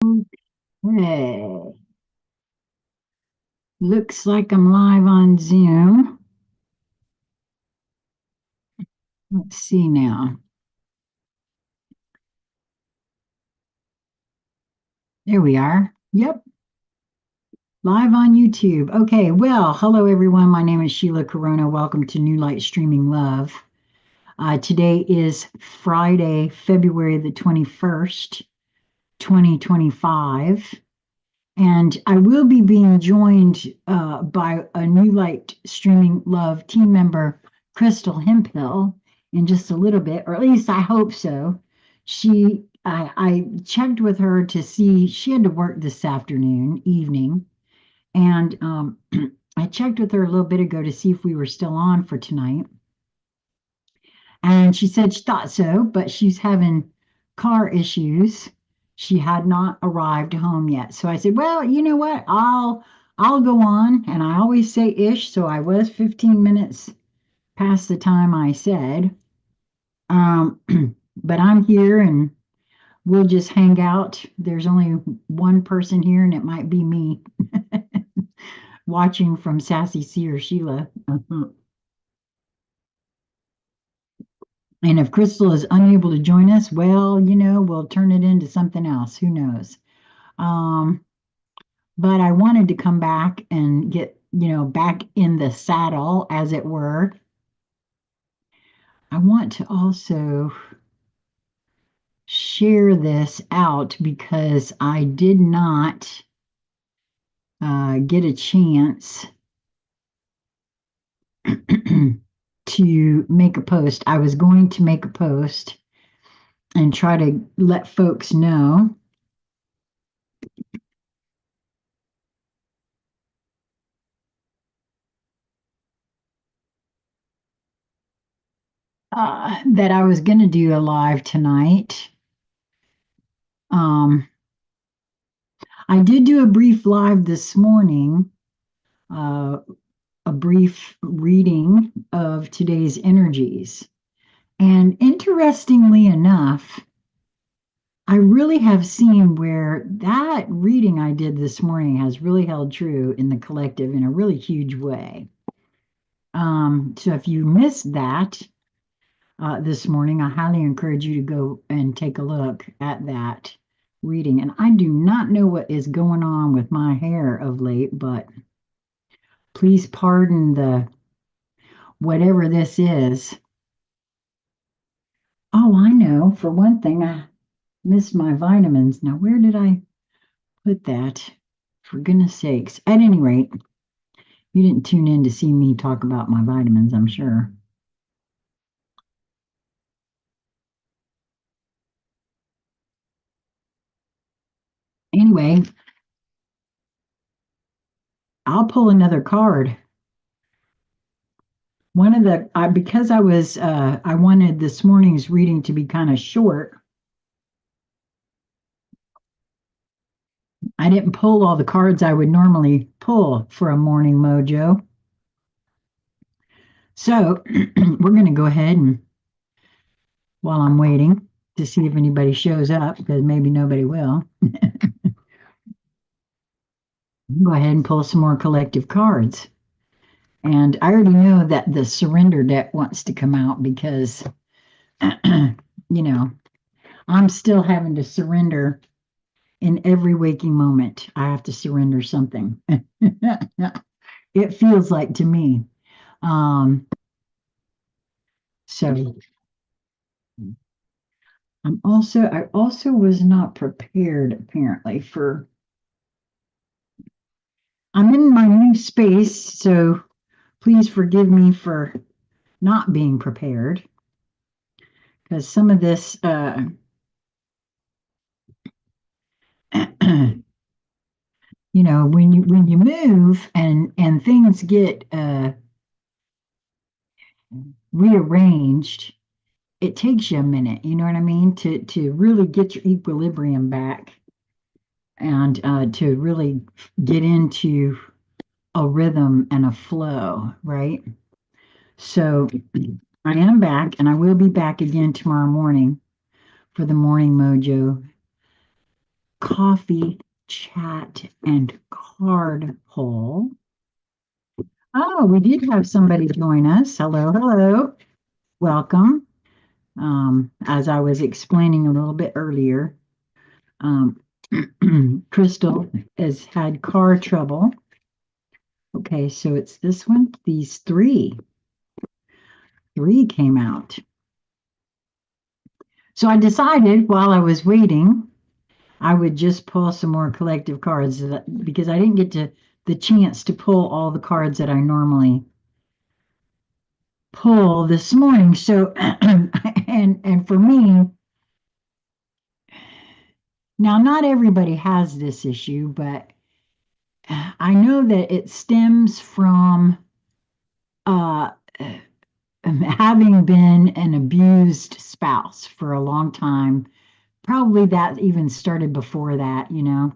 Hey, looks like I'm live on Zoom. Let's see now. There we are. Yep, live on YouTube. Okay, well, hello everyone. My name is Sheila Corona. Welcome to New Light Streaming Love. Today is Friday, February the 21st, 2025. And I will be being joined by a New Light Streaming Love team member, Krystle Hemphill, in just a little bit, or at least I hope so. I checked with her to see, she had to work this evening, and I checked with her a little bit ago to see if we were still on for tonight. And she said she thought so, but she's having car issues. She had not arrived home yet. So I said, well, you know what? I'll go on. And I always say ish, so I was 15 minutes past the time I said. Um, but I'm here and we'll just hang out. There's only one person here, and it might be me watching from Sassy C or Sheila. And if Krystle is unable to join us, well, we'll turn it into something else. Who knows? Um, but I wanted to come back and get, back in the saddle, as it were. I want to also share this out because I did not get a chance to make a post. I was going to make a post and try to let folks know that I was going to do a live tonight. Um, I did do a brief live this morning, uh, a brief reading of today's energies. And interestingly enough, I really have seen where that reading I did this morning has really held true in the collective in a really huge way. So if you missed that this morning, I highly encourage you to go and take a look at that reading. And I do not know what is going on with my hair of late, but please pardon the whatever this is. Oh, I know. For one thing, I missed my vitamins. Now, where did I put that? For goodness sakes. At any rate, you didn't tune in to see me talk about my vitamins, I'm sure. Anyway, I'll pull another card. One of the because I wanted this morning's reading to be kind of short. I didn't pull all the cards I would normally pull for a morning mojo. So we're going to go ahead and while I'm waiting to see if anybody shows up, because maybe nobody will, go ahead and pull some more collective cards. And I already know that the surrender deck wants to come out because, you know, I'm still having to surrender in every waking moment. I have to surrender something. It feels like to me. So I also was not prepared apparently for, I'm in my new space, so please forgive me for not being prepared because some of this, when you move and things get rearranged, it takes you a minute. You know what I mean? To really get your equilibrium back and to really get into a rhythm and a flow, right? So I am back, and I will be back again tomorrow morning for the morning mojo coffee, chat, and card pull. Oh, we did have somebody join us. Hello, hello. Welcome. As I was explaining a little bit earlier, um, Krystle has had car trouble. Okay, so it's this one. These three came out. So I decided while I was waiting, I would just pull some more collective cards because I didn't get the chance to pull all the cards that I normally pull this morning. So and for me, now not everybody has this issue, but I know that it stems from uh, having been an abused spouse for a long time. Probably that even started before that, you know.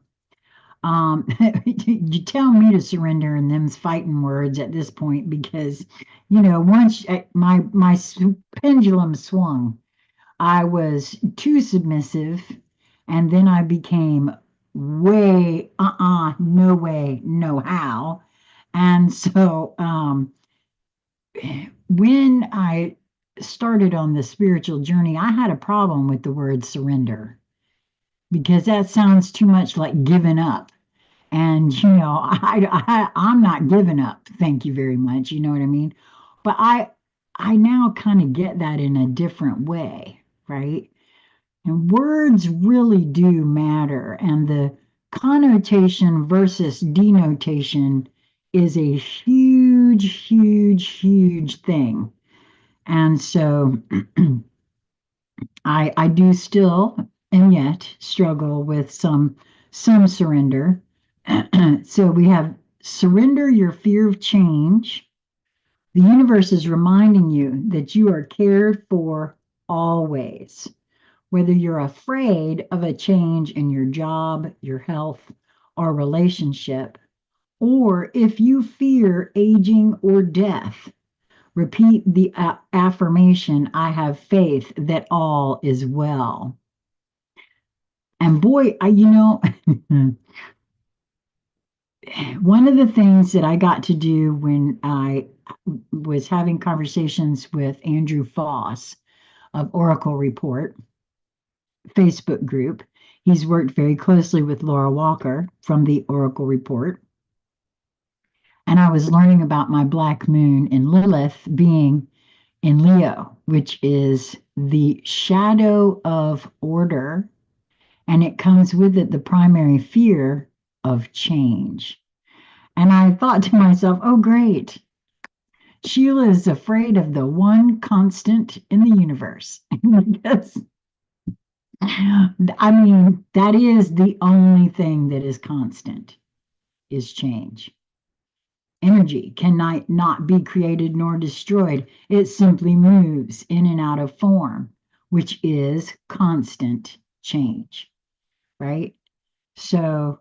You tell me to surrender and them's fighting words at this point because, you know, once my pendulum swung, I was too submissive, and then I became way, no way, no how. And so when I started on the spiritual journey, I had a problem with the word surrender because that sounds too much like giving up. And you know, I'm not giving up. Thank you very much. You know what I mean? But I now kind of get that in a different way, right? And words really do matter. And the connotation versus denotation is a huge, huge, huge thing. And so I do still and yet struggle with some surrender. So we have surrender your fear of change. The universe is reminding you that you are cared for always, whether you're afraid of a change in your job, your health, or relationship, or if you fear aging or death. Repeat the affirmation, I have faith that all is well. And boy, one of the things that I got to do when I was having conversations with Andrew Foss of Oracle Report Facebook group, he's worked very closely with Laura Walker from the Oracle Report. And I was learning about my black moon in Lilith being in Leo, which is the shadow of order. And it comes with it the primary fear of change. And I thought to myself, oh, great. Sheila is afraid of the one constant in the universe. Because, I mean, that is the only thing that is constant is change. Energy cannot not be created nor destroyed. It simply moves in and out of form, which is constant change, right? So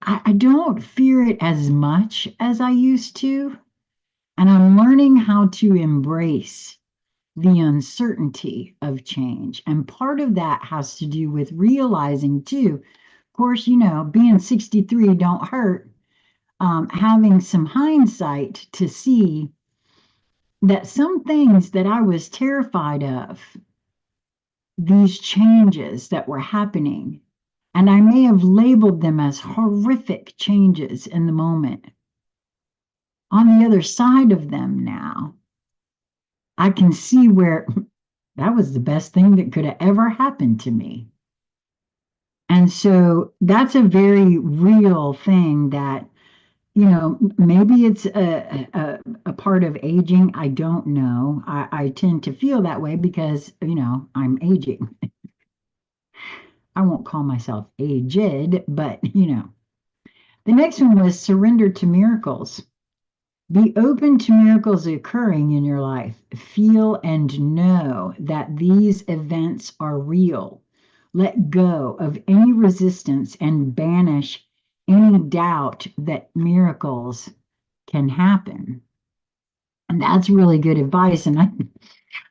I don't fear it as much as I used to. And I'm learning how to embrace the uncertainty of change. And part of that has to do with realizing, too, of course, you know, being 63 don't hurt. Having some hindsight to see that some things that I was terrified of, these changes that were happening, and I may have labeled them as horrific changes in the moment. On the other side of them now, I can see where that was the best thing that could have ever happened to me. And so that's a very real thing that, you know, maybe it's a part of aging. I don't know. I tend to feel that way because, you know, I'm aging. I won't call myself aged, but, you know. The next one was surrender to miracles. Be open to miracles occurring in your life. Feel and know that these events are real. Let go of any resistance and banish any doubt that miracles can happen. And that's really good advice. And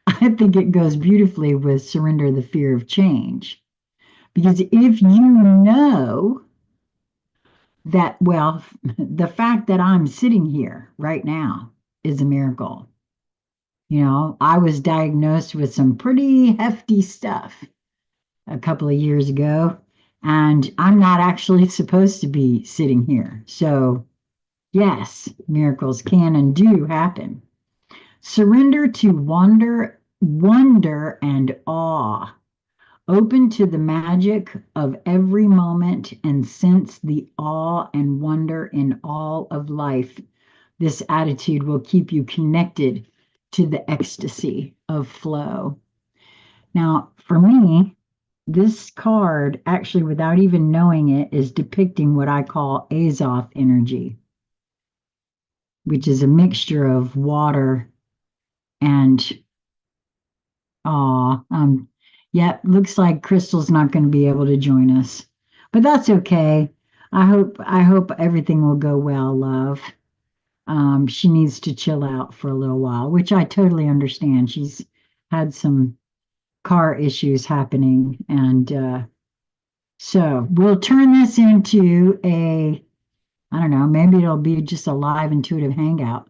I think it goes beautifully with surrender the fear of change. Because if you know that, well, the fact that I'm sitting here right now is a miracle. You know, I was diagnosed with some pretty hefty stuff a couple of years ago, and I'm not actually supposed to be sitting here. So, yes, miracles can and do happen. Surrender to wonder and awe. Open to the magic of every moment and sense the awe and wonder in all of life. This attitude will keep you connected to the ecstasy of flow. Now, for me, this card, actually, without even knowing it, is depicting what I call Azoth energy, which is a mixture of water and yeah, looks like Krystle's not going to be able to join us, but that's okay. I hope everything will go well, love. She needs to chill out for a little while, which I totally understand. She's had some car issues happening, and so we'll turn this into a, I don't know, maybe it'll be just a live intuitive hangout.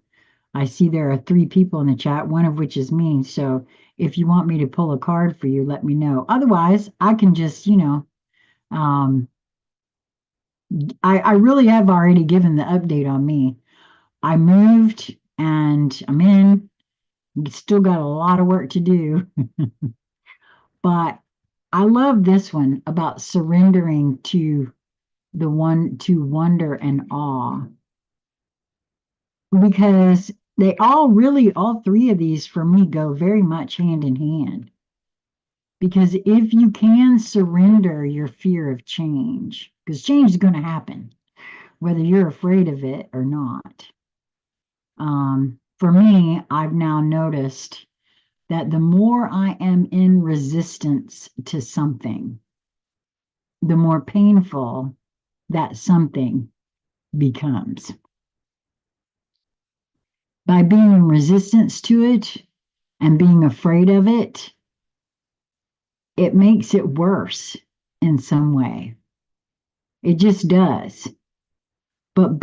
I see there are 3 people in the chat, one of which is me. So if you want me to pull a card for you, let me know. Otherwise, I can just, um, I really have already given the update on me. I moved and I'm in. Still got a lot of work to do, but I love this one about surrendering to the one to wonder and awe because they all really, all 3 of these for me go very much hand in hand. Because if you can surrender your fear of change, because change is going to happen, whether you're afraid of it or not. For me, I've now noticed that the more I am in resistance to something, the more painful that something becomes. By being in resistance to it and being afraid of it, it makes it worse in some way. It just does. But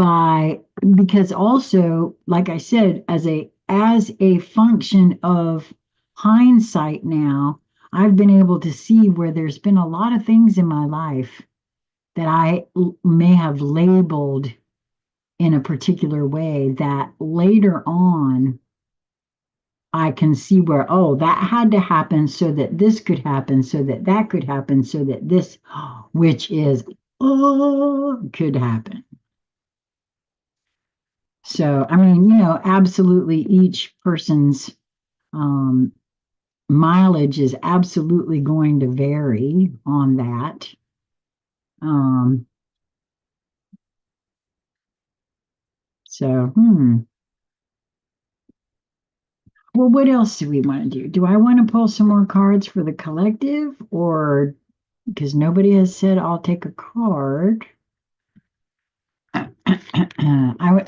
because also, like I said, as a function of hindsight now, I've been able to see where there's been a lot of things in my life that I may have labeled in a particular way that later on I can see where, oh, that had to happen so that this could happen, so that that could happen, so that this, which is, oh, could happen. So, I mean, absolutely each person's um, mileage is absolutely going to vary on that. Um, so, well, what else do we want to do? Do I want to pull some more cards for the collective, or because nobody has said I'll take a card?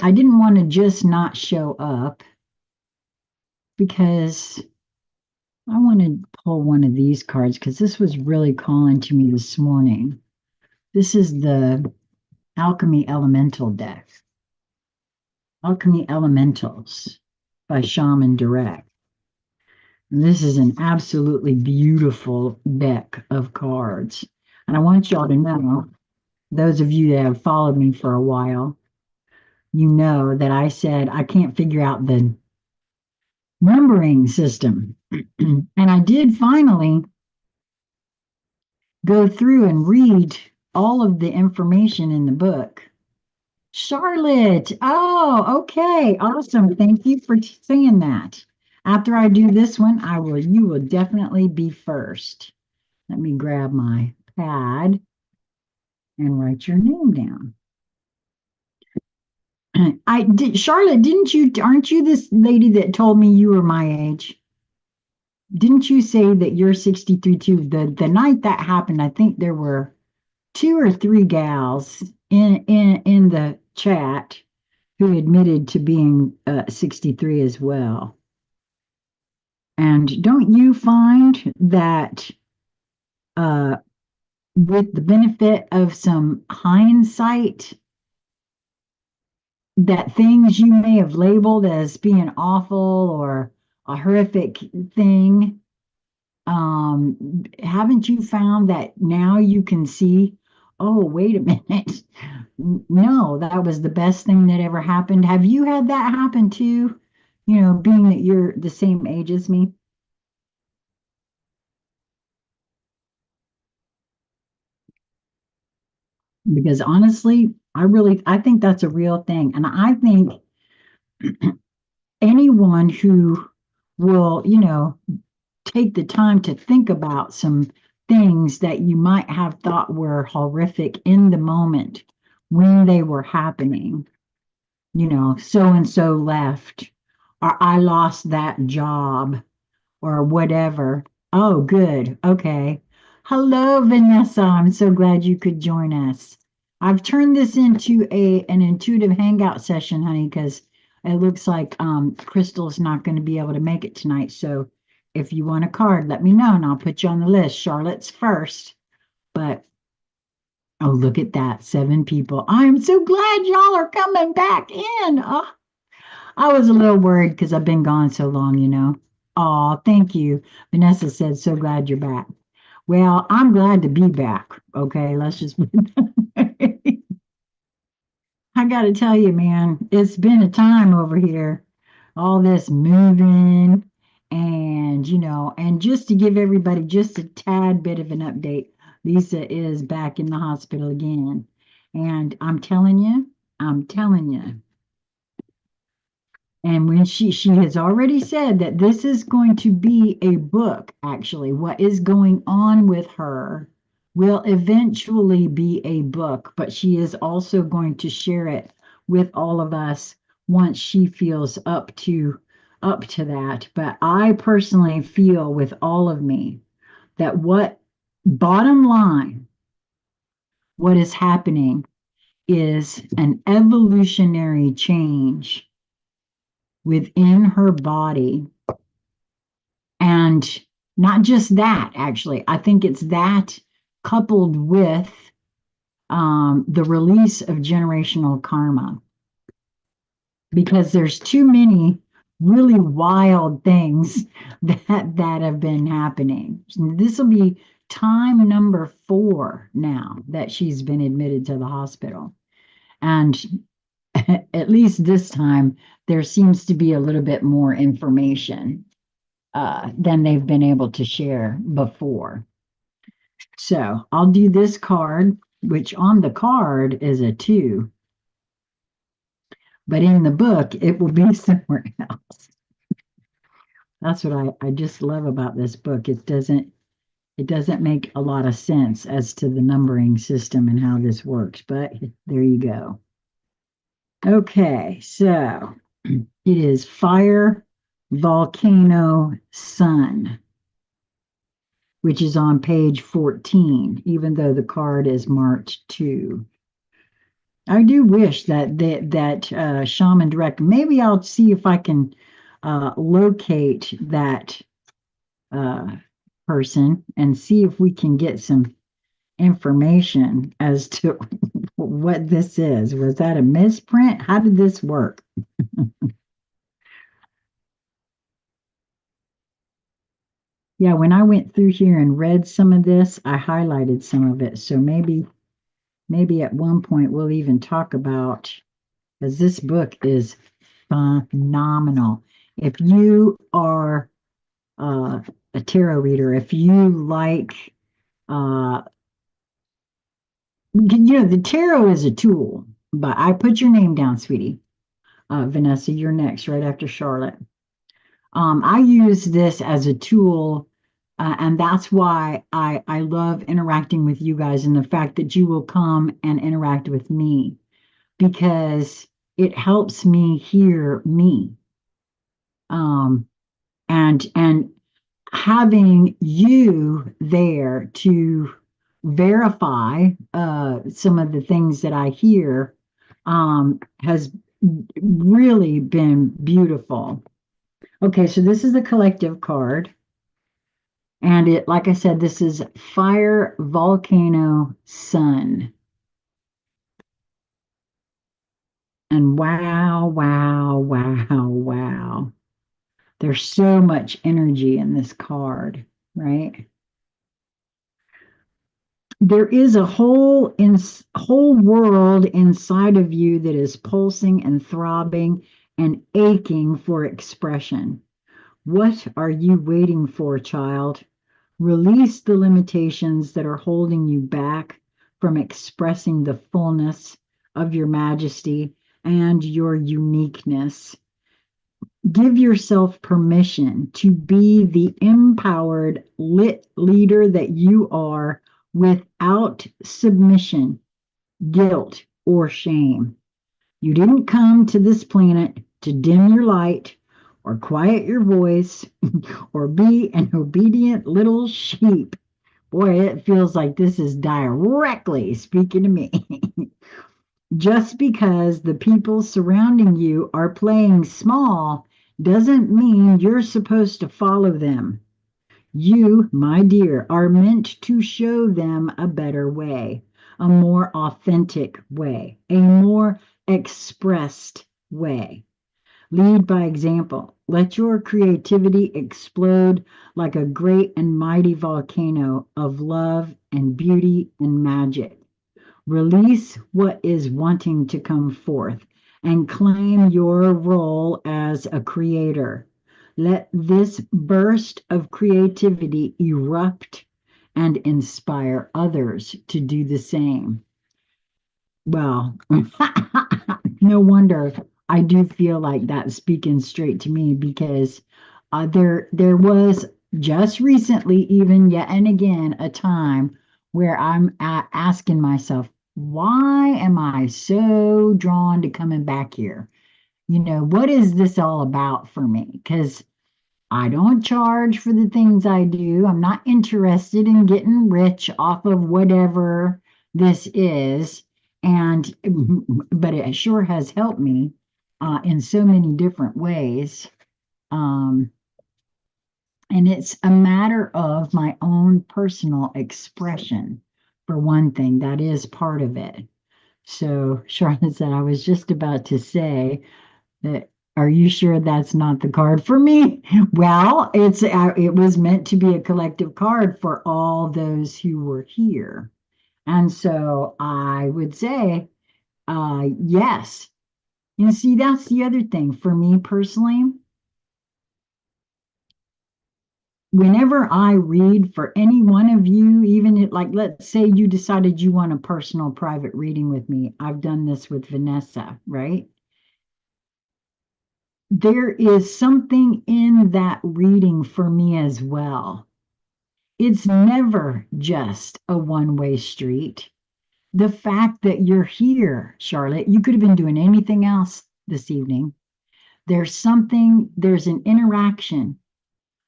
I didn't want to just not show up because I want to pull one of these cards because this was really calling to me this morning. This is the Alchemy Elemental deck. Alchemy Elementals by Shaman Direct. And this is an absolutely beautiful deck of cards. And I want y'all to know, those of you that have followed me for a while, you know that I said I can't figure out the numbering system. And I did finally go through and read all of the information in the book. Charlotte, oh, okay, awesome. Thank you for saying that. After I do this one, you will definitely be first. Let me grab my pad and write your name down. Charlotte, aren't you this lady that told me you were my age? Didn't you say that you're 63 too? The night that happened, I think there were 2 or 3 gals in the chat who admitted to being 63 as well. And don't you find that with the benefit of some hindsight, that things you may have labeled as being awful or a horrific thing, haven't you found that now you can see, oh, wait a minute. No, that was the best thing that ever happened. Have you had that happen too? Being that you're the same age as me? Because honestly, I think that's a real thing. And I think anyone who will, take the time to think about some things that you might have thought were horrific in the moment when they were happening, so and so left, or I lost that job, or whatever. Oh, good. Okay. Hello, Vanessa. I'm so glad you could join us. I've turned this into an intuitive hangout session, honey, because it looks like Krystle's not going to be able to make it tonight. So if you want a card, let me know and I'll put you on the list. Charlotte's first. But oh, look at that. 7 people. I'm so glad y'all are coming back in. Oh, I was a little worried because I've been gone so long. Oh, thank you. Vanessa said, so glad you're back. Well, I'm glad to be back. Okay, let's just. I got to tell you, man, it's been a time over here. All this moving, and just to give everybody just a tad bit of an update, Lisa is back in the hospital again. And I'm telling you, and when she has already said that this is going to be a book, actually, what is going on with her will eventually be a book, but she is also going to share it with all of us once she feels up to that. But I personally feel with all of me that bottom line, what is happening is an evolutionary change within her body. And not just that, actually, I think it's that coupled with the release of generational karma, because there's too many really wild things that have been happening. This will be time number 4 now that she's been admitted to the hospital. And at least this time, there seems to be a little bit more information than they've been able to share before. So I'll do this card, which on the card is a 2, but in the book, it will be somewhere else. That's what I just love about this book. It doesn't make a lot of sense as to the numbering system and how this works, but there you go. Okay, so it is fire, volcano, sun, which is on page 14, even though the card is marked 2. I do wish that shaman direct. Maybe I'll see if I can locate that uh, person and see if we can get some information as to what this is. Was that a misprint? How did this work? Yeah, when I went through here and read some of this, I highlighted some of it. So maybe at one point we'll even talk about, because this book is phenomenal. If you are uh, a tarot reader, if you like, uh, the tarot is a tool, but I put your name down, sweetie. Vanessa, you're next, right after Charlotte. I use this as a tool, and that's why I love interacting with you guys, and the fact that you will come and interact with me, because it helps me hear me. Um, and having you there to verify some of the things that I hear has really been beautiful. Okay, so this is the collective card. And it, like I said, this is fire, volcano, sun. And wow, wow, wow, wow. There's so much energy in this card, right? There is a whole world inside of you that is pulsing and throbbing and aching for expression. What are you waiting for, child? Release the limitations that are holding you back from expressing the fullness of your majesty and your uniqueness. Give yourself permission to be the empowered, lit leader that you are without submission, guilt, or shame. You didn't come to this planet to dim your light or quiet your voice or be an obedient little sheep. Boy, it feels like this is directly speaking to me. Just because the people surrounding you are playing small doesn't mean you're supposed to follow them. You, my dear, are meant to show them a better way, a more authentic way, a more expressed way. Lead by example. Let your creativity explode like a great and mighty volcano of love and beauty and magic. Release what is wanting to come forth and claim your role as a creator. Let this burst of creativity erupt and inspire others to do the same. Well, no wonder I do feel like that's speaking straight to me because there was just recently, even yet and again, a time where asking myself, why am I so drawn to coming back here? What is this all about for me? Because I don't charge for the things I do. I'm not interested in getting rich off of whatever this is. And, but it sure has helped me in so many different ways. Um, and it's a matter of my own personal expression, for one thing. That is part of it. So Charlotte said, I was just about to say, are you sure that's not the card for me? Well, it was meant to be a collective card for all those who were here. And so I would say, yes. See, that's the other thing for me personally. Whenever I read for any one of you, even like, let's say you decided you want a personal private reading with me. I've done this with Vanessa, right? There is something in that reading for me as well. It's never just a one-way street. The fact that you're here, Charlotte, you could have been doing anything else this evening. There's an interaction,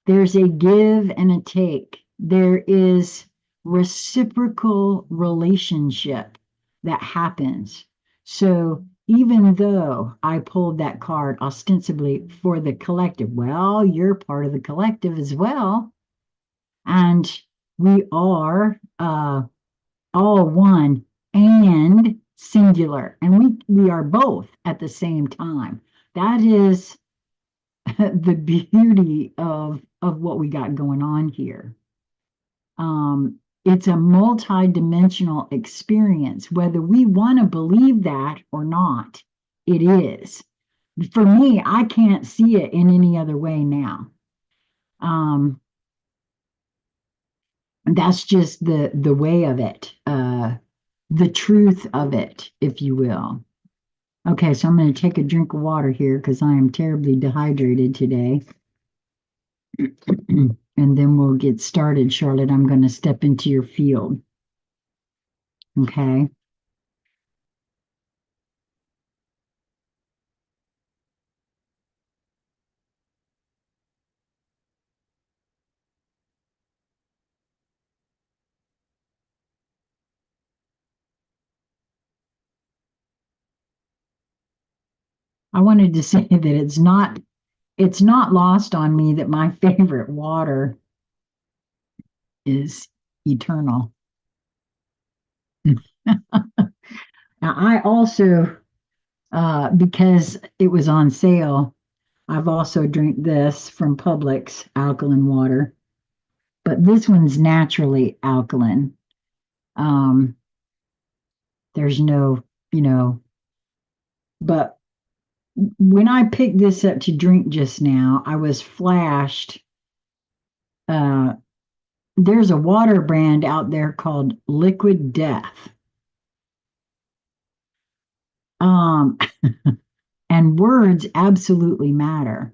there's a give and a take, there is reciprocal relationship that happens. So even though I pulled that card ostensibly for the collective, well, you're part of the collective as well. And we are all one and singular. And we are both at the same time. That is the beauty of what we got going on here. It's a multi-dimensional experience, whether we want to believe that or not. It is. For me, I can't see it in any other way now. Um, that's just the way of it, the truth of it, if you will. Okay, so I'm going to take a drink of water here because I am terribly dehydrated today. And then we'll get started, Charlotte. I'm going to step into your field. Okay. I wanted to say that it's not lost on me that my favorite water is eternal. Now, I also, because it was on sale, I've also drank this from Publix alkaline water, but this one's naturally alkaline. Um, there's no, you know, but when I picked this up to drink just now, I was flashed. Uh, there's a water brand out there called Liquid Death. Um, and words absolutely matter.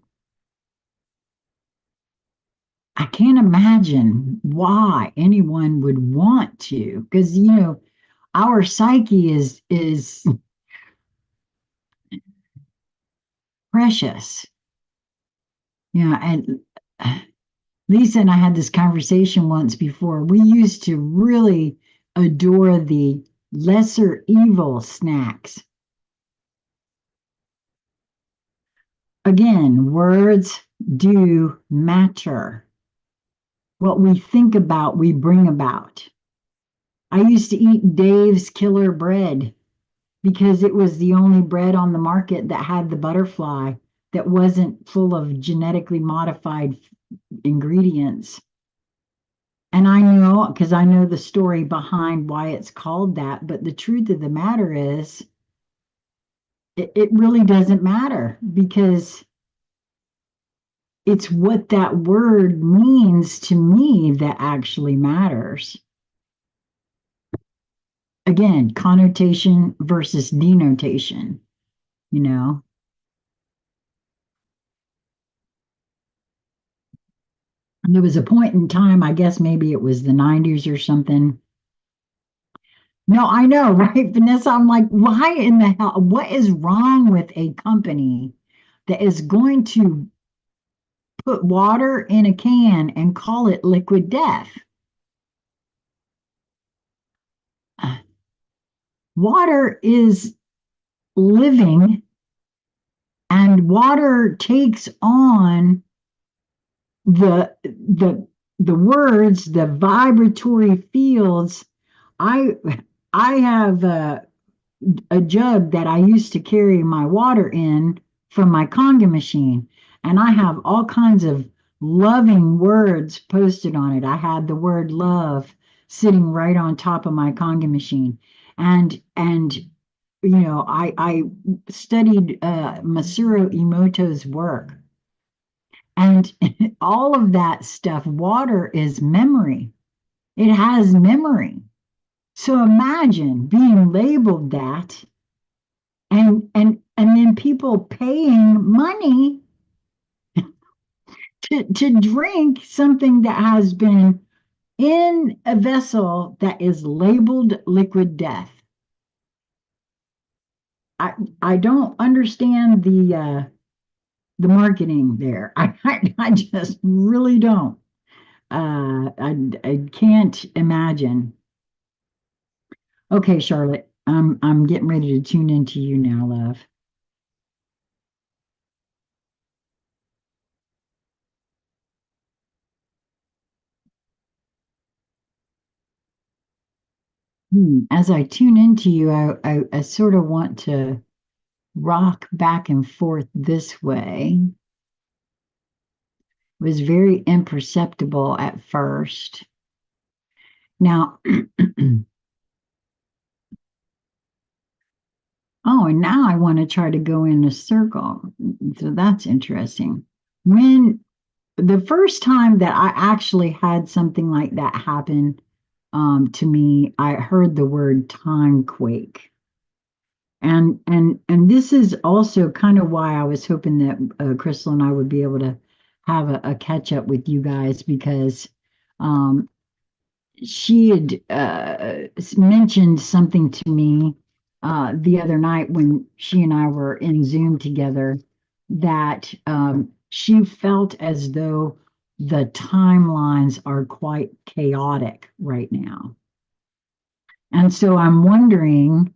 I can't imagine why anyone would want to, because our psyche is precious. Yeah, and Lisa and I had this conversation once before. We used to really adore the lesser evil snacks. Again, words do matter. What we think about, we bring about. I used to eat Dave's Killer Bread because it was the only bread on the market that had the butterfly that wasn't full of genetically modified ingredients. And I know, because I know the story behind why it's called that, but the truth of the matter is, it really doesn't matter because it's what that word means to me that actually matters. Again, connotation versus denotation, you know. And there was a point in time, I guess maybe it was the 90s or something. No, I know, right, Vanessa? I'm like, why in the hell? What is wrong with a company that is going to put water in a can and call it liquid death? Water is living, and water takes on the words, the vibratory fields. I I have a jug that I used to carry my water in from my conga machine, and I have all kinds of loving words posted on it. I had the word love sitting right on top of my conga machine, and I studied Masaru Emoto's work, and all of that stuff. Water is memory. It has memory. So imagine being labeled that and then people paying money to drink something that has been in a vessel that is labeled liquid death. I don't understand the marketing there. I just really don't. I can't imagine. Okay, Charlotte, I'm getting ready to tune into you now, love. As I tune into you, I sort of want to rock back and forth this way. It was very imperceptible at first. Now, oh, and now I want to try to go in a circle. So that's interesting. When the first time that I actually had something like that happen to me, I heard the word time quake. And this is also kind of why I was hoping that Krystle and I would be able to have a catch up with you guys because um, she had mentioned something to me the other night when she and I were in Zoom together that she felt as though the timelines are quite chaotic right now. And so I'm wondering,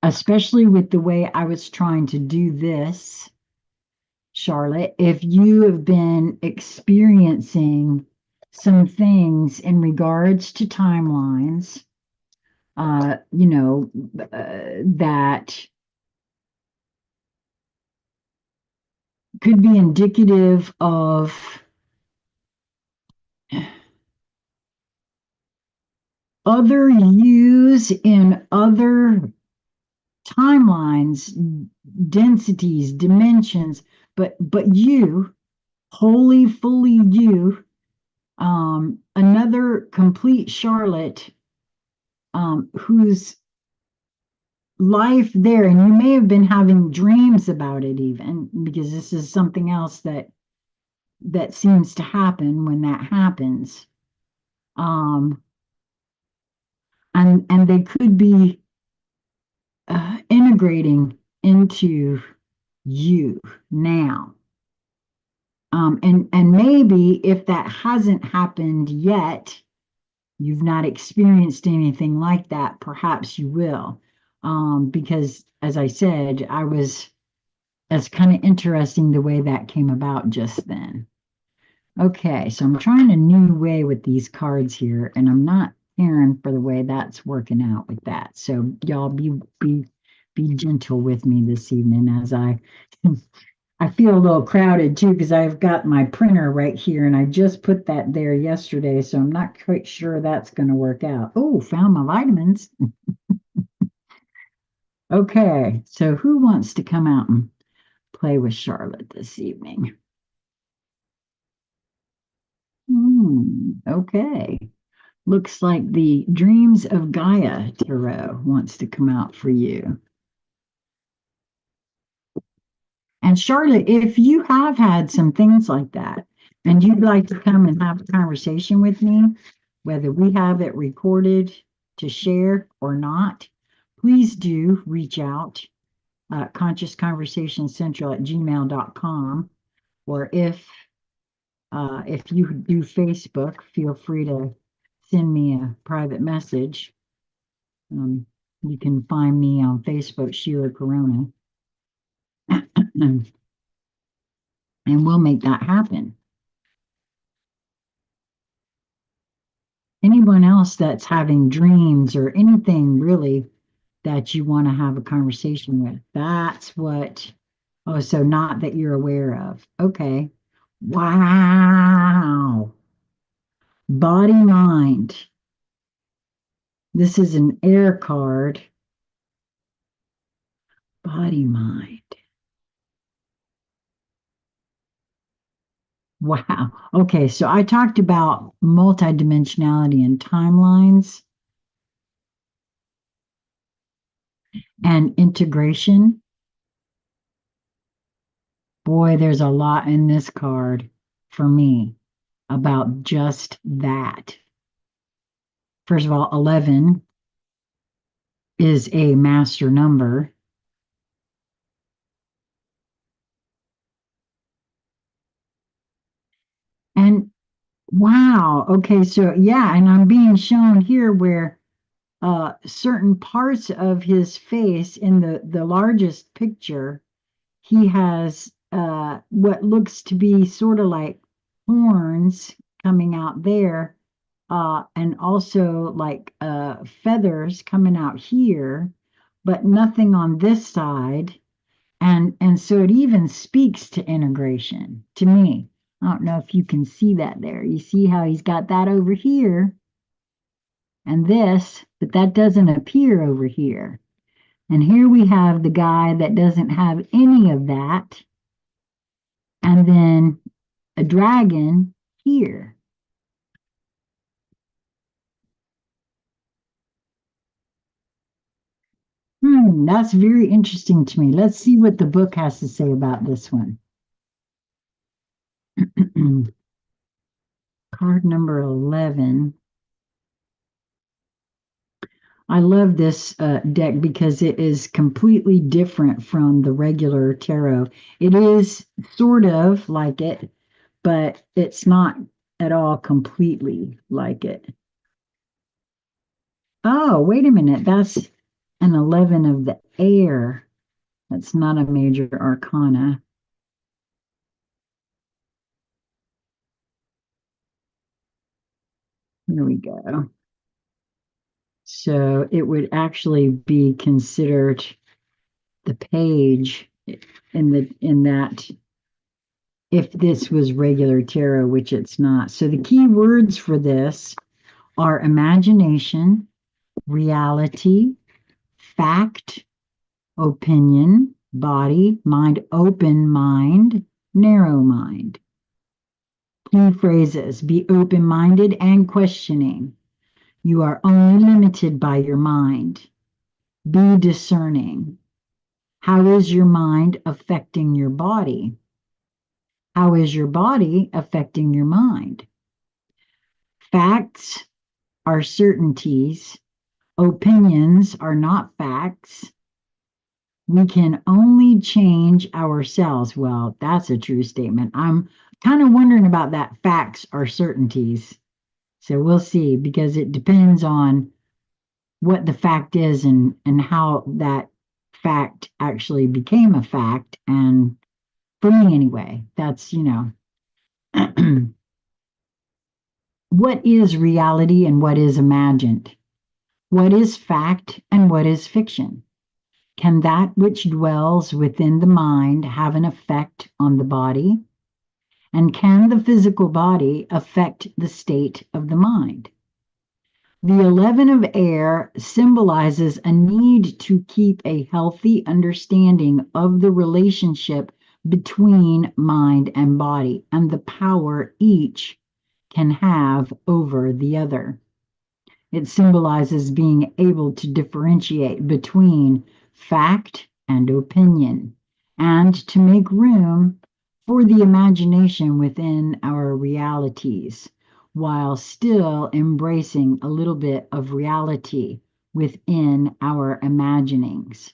especially with the way I was trying to do this, Charlotte, if you have been experiencing some things in regards to timelines, you know, that could be indicative of other yous in other timelines, densities, dimensions, but you, wholly, fully you, another complete Charlotte, whose life there, and you may have been having dreams about it even, because this is something else that seems to happen when that happens. Um, and they could be integrating into you now. And maybe if that hasn't happened yet, you've not experienced anything like that, perhaps you will. Because as I said, that's kind of interesting the way that came about just then. Okay, so I'm trying a new way with these cards here, and I'm not caring for the way that's working out with that. So y'all be gentle with me this evening as I feel a little crowded too because I've got my printer right here and I just put that there yesterday, so I'm not quite sure that's going to work out. Oh, found my vitamins. Okay, so who wants to come out and play with Charlotte this evening? Okay. Looks like the Dreams of Gaia Tarot wants to come out for you. And Charlotte, if you have had some things like that and you'd like to come and have a conversation with me, whether we have it recorded to share or not, please do reach out, consciousconversationcentral@gmail.com. Or if you do Facebook, feel free to send me a private message. Um, you can find me on Facebook, Sheila Corona, and we'll make that happen. Anyone else that's having dreams or anything really that you want to have a conversation with, that's what, oh, so not that you're aware of. Okay. Wow. Body mind. This is an air card. Body mind. Wow. Okay, so I talked about multidimensionality and timelines and integration. Boy, there's a lot in this card for me about just that. First of all, 11 is a master number. And wow, okay, so yeah, and I'm being shown here where certain parts of his face in the largest picture, he has what looks to be sort of like horns coming out there, and also like feathers coming out here, but nothing on this side. And so it even speaks to integration to me. I don't know if you can see that there. You see how he's got that over here and this, but that doesn't appear over here. And here we have the guy that doesn't have any of that, and then a dragon here. That's very interesting to me. Let's see what the book has to say about this one. Card number 11. I love this deck because it is completely different from the regular tarot. It is sort of like it, but it's not at all completely like it. Oh, wait a minute. That's an 11 of the air. That's not a major arcana. Here we go. So it would actually be considered the page in that if this was regular tarot, which it's not. So the key words for this are imagination, reality, fact, opinion, body, mind, open mind, narrow mind. Key phrases: be open minded and questioning. You are only limited by your mind. Be discerning. How is your mind affecting your body? How is your body affecting your mind? Facts are certainties. Opinions are not facts. We can only change ourselves. Well, that's a true statement. I'm kind of wondering about that. Facts are certainties. So we'll see, because it depends on what the fact is and how that fact actually became a fact. And for me anyway, that's, what is reality and what is imagined? What is fact and what is fiction? Can that which dwells within the mind have an effect on the body? And can the physical body affect the state of the mind? The 11 of air symbolizes a need to keep a healthy understanding of the relationship between mind and body and the power each can have over the other. It symbolizes being able to differentiate between fact and opinion and to make room for the imagination within our realities while still embracing a little bit of reality within our imaginings.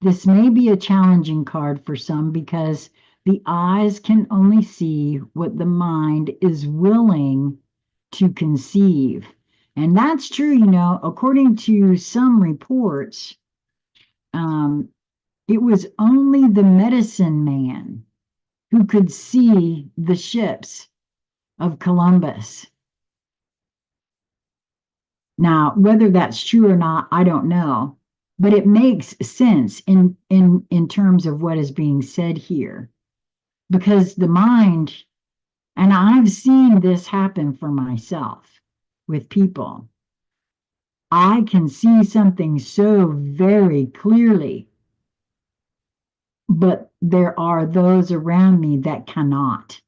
This may be a challenging card for some because the eyes can only see what the mind is willing to conceive. And that's true, according to some reports, it was only the medicine man who could see the ships of Columbus. Now, whether that's true or not, I don't know, but it makes sense in terms of what is being said here, because the mind, and I've seen this happen for myself with people. I can see something so very clearly, but there are those around me that cannot.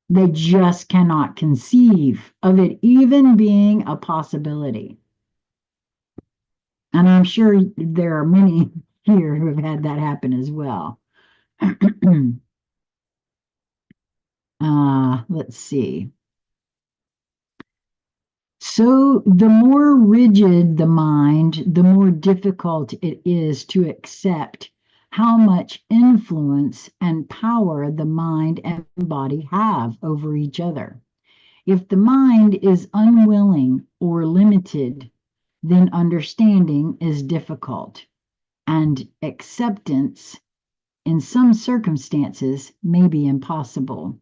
They just cannot conceive of it even being a possibility. And I'm sure there are many here who have had that happen as well. Let's see. So the more rigid the mind, the more difficult it is to accept how much influence and power the mind and body have over each other. If the mind is unwilling or limited, then understanding is difficult, and acceptance in some circumstances may be impossible.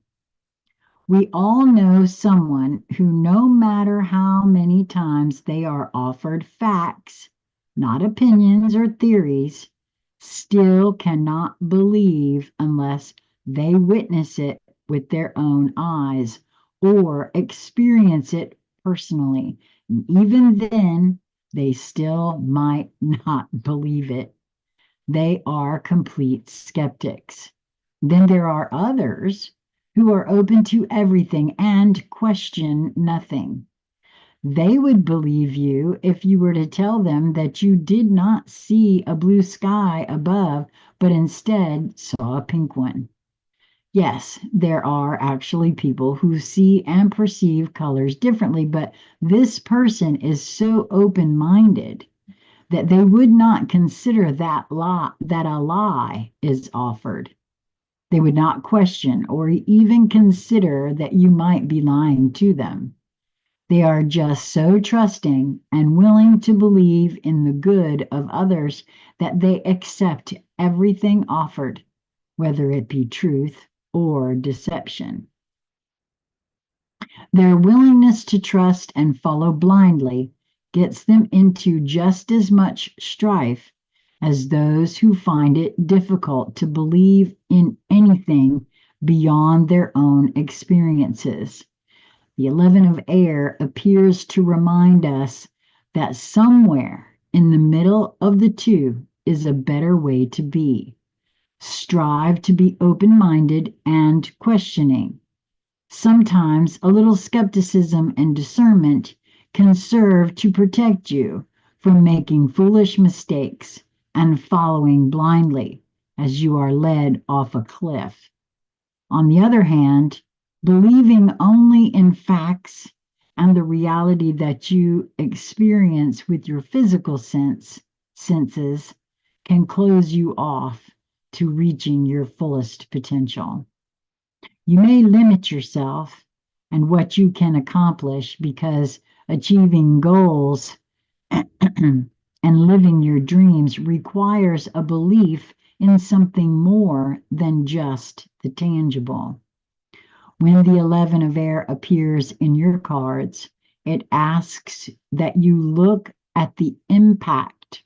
We all know someone who, no matter how many times they are offered facts, not opinions or theories, still cannot believe unless they witness it with their own eyes or experience it personally. And even then, they still might not believe it. They are complete skeptics. Then there are others who are open to everything and question nothing. They would believe you if you were to tell them that you did not see a blue sky above, but instead saw a pink one. Yes, there are actually people who see and perceive colors differently, but this person is so open-minded that they would not consider that a lie is offered. They would not question or even consider that you might be lying to them. They are just so trusting and willing to believe in the good of others that they accept everything offered, whether it be truth or deception. Their willingness to trust and follow blindly gets them into just as much strife as those who find it difficult to believe in anything beyond their own experiences. The 11 of air appears to remind us that somewhere in the middle of the two is a better way to be. Strive to be open minded and questioning. Sometimes a little skepticism and discernment can serve to protect you from making foolish mistakes and following blindly as you are led off a cliff. On the other hand, believing only in facts and the reality that you experience with your physical senses can close you off to reaching your fullest potential. You may limit yourself and what you can accomplish because achieving goals and living your dreams requires a belief in something more than just the tangible. When the 11 of air appears in your cards, it asks that you look at the impact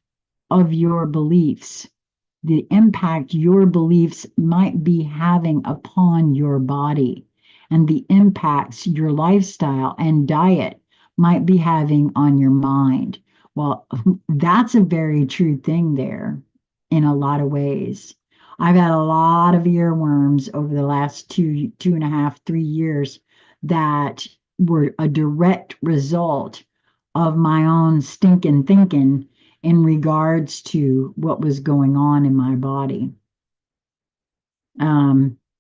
of your beliefs, the impact your beliefs might be having upon your body, and the impacts your lifestyle and diet might be having on your mind. Well, that's a very true thing there in a lot of ways. I've had a lot of earworms over the last 2.5, 3 years that were a direct result of my own stinking thinking in regards to what was going on in my body.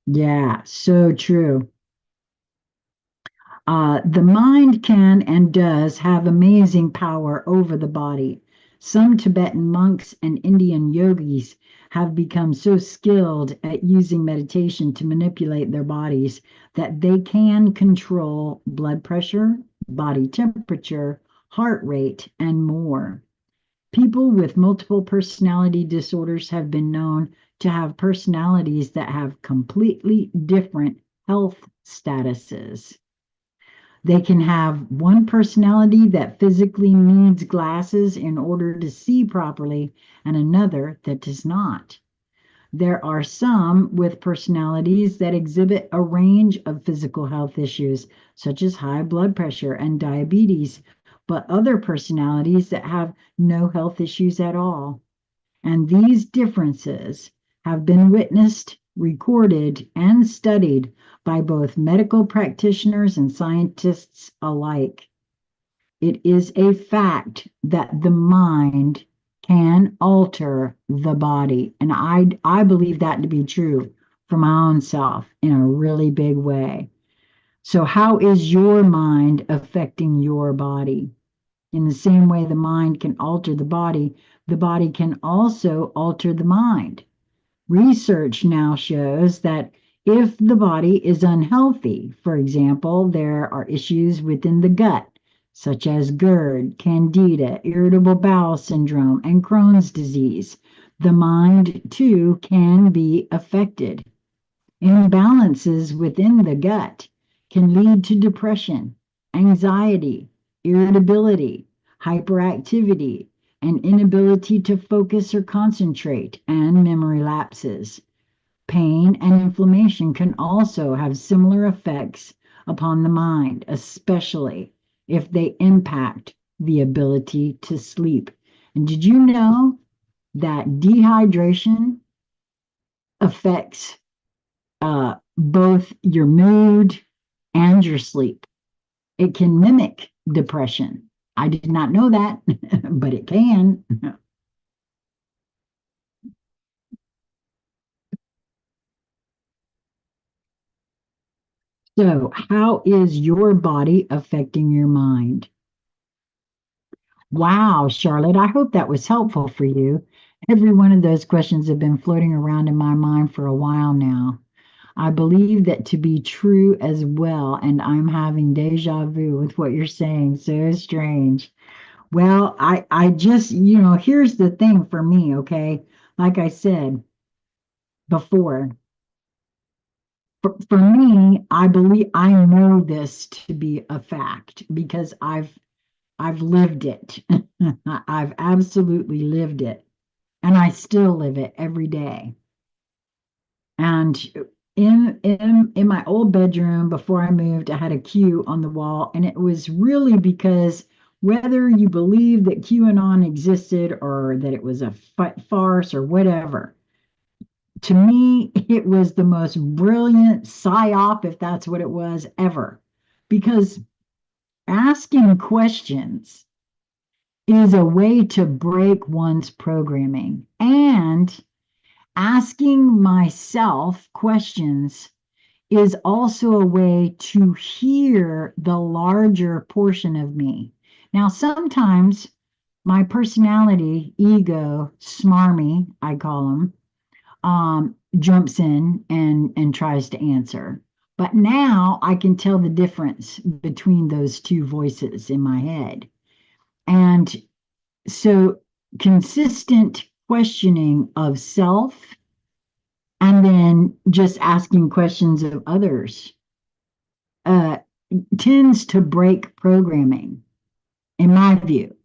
Yeah, so true. The mind can and does have amazing power over the body. Some Tibetan monks and Indian yogis have become so skilled at using meditation to manipulate their bodies that they can control blood pressure, body temperature, heart rate, and more. People with multiple personality disorders have been known to have personalities that have completely different health statuses. They can have one personality that physically needs glasses in order to see properly, and another that does not. There are some with personalities that exhibit a range of physical health issues, such as high blood pressure and diabetes, but other personalities that have no health issues at all. And these differences have been witnessed, recorded, and studied by both medical practitioners and scientists alike. It is a fact that the mind can alter the body. And I believe that to be true for my own self in a really big way. So, how is your mind affecting your body? In the same way the mind can alter the body can also alter the mind. Research now shows that if the body is unhealthy, for example, there are issues within the gut, such as GERD, Candida, irritable bowel syndrome, and Crohn's disease, the mind too can be affected. Imbalances within the gut can lead to depression, anxiety, irritability, hyperactivity, and inability to focus or concentrate, and memory lapses. Pain and inflammation can also have similar effects upon the mind, especially if they impact the ability to sleep. And did you know that dehydration affects both your mood and your sleep? It can mimic depression. I did not know that, but it can. So, how is your body affecting your mind? Wow, Charlotte, I hope that was helpful for you. Every one of those questions have been floating around in my mind for a while now. I believe that to be true as well, and I'm having deja vu with what you're saying. So strange. Well, I just, here's the thing for me, okay? Like I said before, for me, I know this to be a fact because I've lived it. I've absolutely lived it, and I still live it every day. And in my old bedroom before I moved, I had a Q on the wall, and it was really because whether you believe that QAnon existed or that it was a farce or whatever, to me, it was the most brilliant psyop, if that's what it was, ever. Because asking questions is a way to break one's programming. And asking myself questions is also a way to hear the larger portion of me. Now, sometimes my personality, ego, smarmy, I call them, jumps in and tries to answer. But now I can tell the difference between those two voices in my head. And so consistent questioning of self and then just asking questions of others uh, tends to break programming, in my view.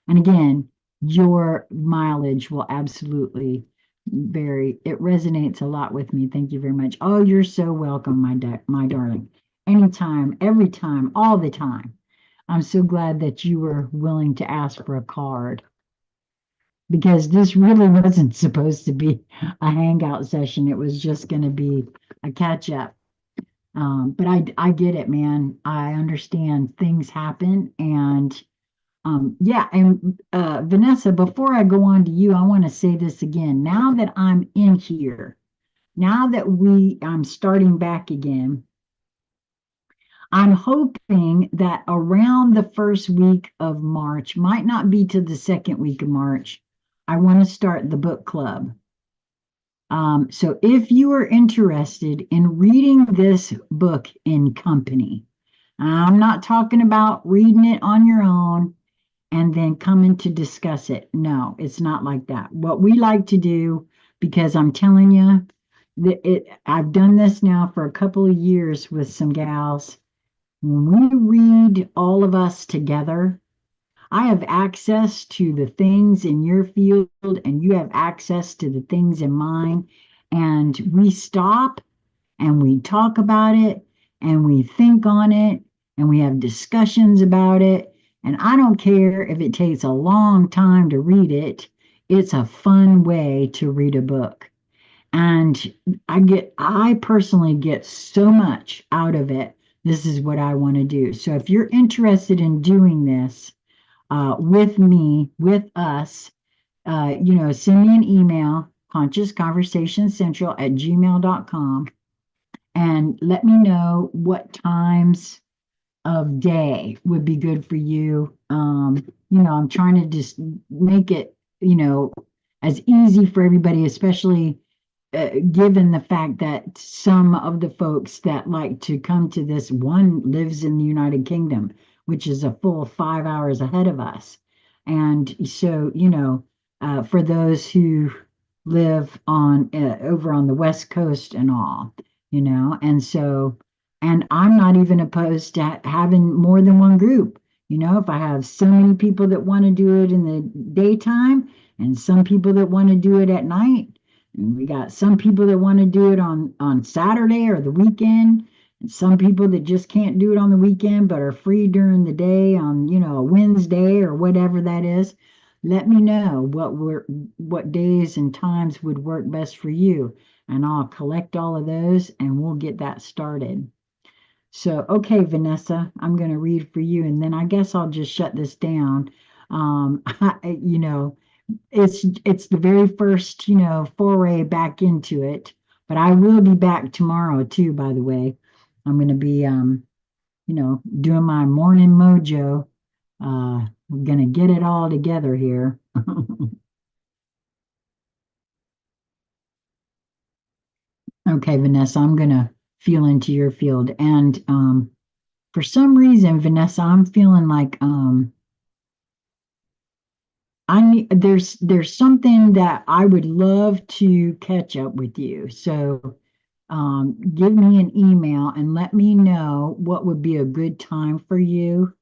And again, your mileage will absolutely vary. It resonates a lot with me. Thank you very much. Oh, you're so welcome, my darling. Anytime, every time, all the time. I'm so glad that you were willing to ask for a card because this really wasn't supposed to be a hangout session. It was just going to be a catch up. But I get it, man. I understand things happen, and yeah. And Vanessa, before I go on to you, I want to say this again. Now that I'm in here, now that I'm starting back again, I'm hoping that around the first week of March, might not be to the second week of March, I want to start the book club. So if you are interested in reading this book in company, I'm not talking about reading it on your own and then coming to discuss it. No, it's not like that. What we like to do, because I'm telling you, I've done this now for a couple of years with some gals. When we read all of us together, I have access to the things in your field, and you have access to the things in mine. And we stop and we talk about it and we think on it and we have discussions about it. And I don't care if it takes a long time to read it, it's a fun way to read a book. And I personally get so much out of it. This is what I want to do. So if you're interested in doing this, with me, with us, send me an email, consciousconversationscentral@gmail.com, and let me know what times of day would be good for you. I'm trying to just make it, as easy for everybody, especially given the fact that some of the folks that like to come to this one lives in the United Kingdom, which is a full 5 hours ahead of us. And so, for those who live on over on the West Coast and all, and so, and I'm not even opposed to having more than one group. If I have so many people that want to do it in the daytime and some people that want to do it at night, and we got some people that want to do it on Saturday or the weekend, and some people that just can't do it on the weekend but are free during the day on, a Wednesday or whatever that is. Let me know what days and times would work best for you, and I'll collect all of those and we'll get that started. So, okay, Vanessa, I'm going to read for you, and then I guess I'll just shut this down. It's the very first, foray back into it. But I will be back tomorrow too, by the way. I'm going to be doing my morning mojo. We're going to get it all together here. Okay, Vanessa, I'm going to feel into your field. And for some reason, Vanessa, I'm feeling like there's something that I would love to catch up with you. So give me an email and let me know what would be a good time for you,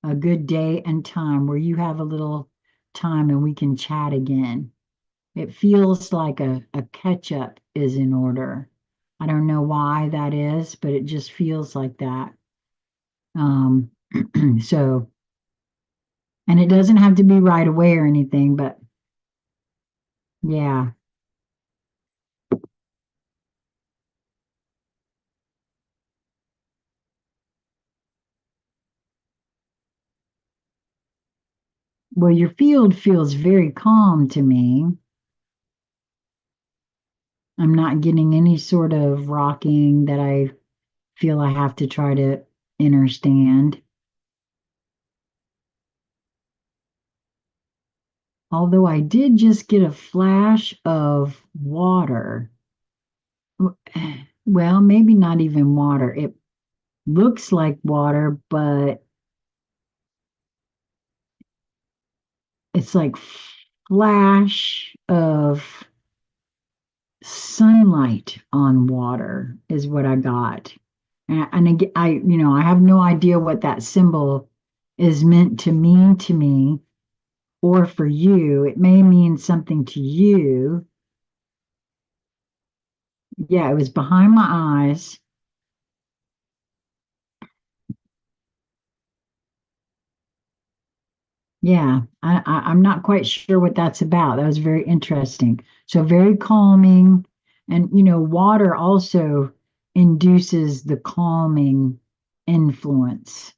a good day and time where you have a little time and we can chat again. It feels like a catch up is in order. I don't know why that is, but it just feels like that. Um, so, and it doesn't have to be right away or anything, but yeah. Well, your field feels very calm to me. I'm not getting any sort of rocking that I feel I have to try to understand. Although I did just get a flash of water. Well, maybe not even water. It looks like water, but it's like flash of sunlight on water is what I got. And again, I have no idea what that symbol is meant to mean to me or for you. It may mean something to you. Yeah, it was behind my eyes. Yeah, I'm not quite sure what that's about. That was very interesting. So very calming, and water also induces the calming influence.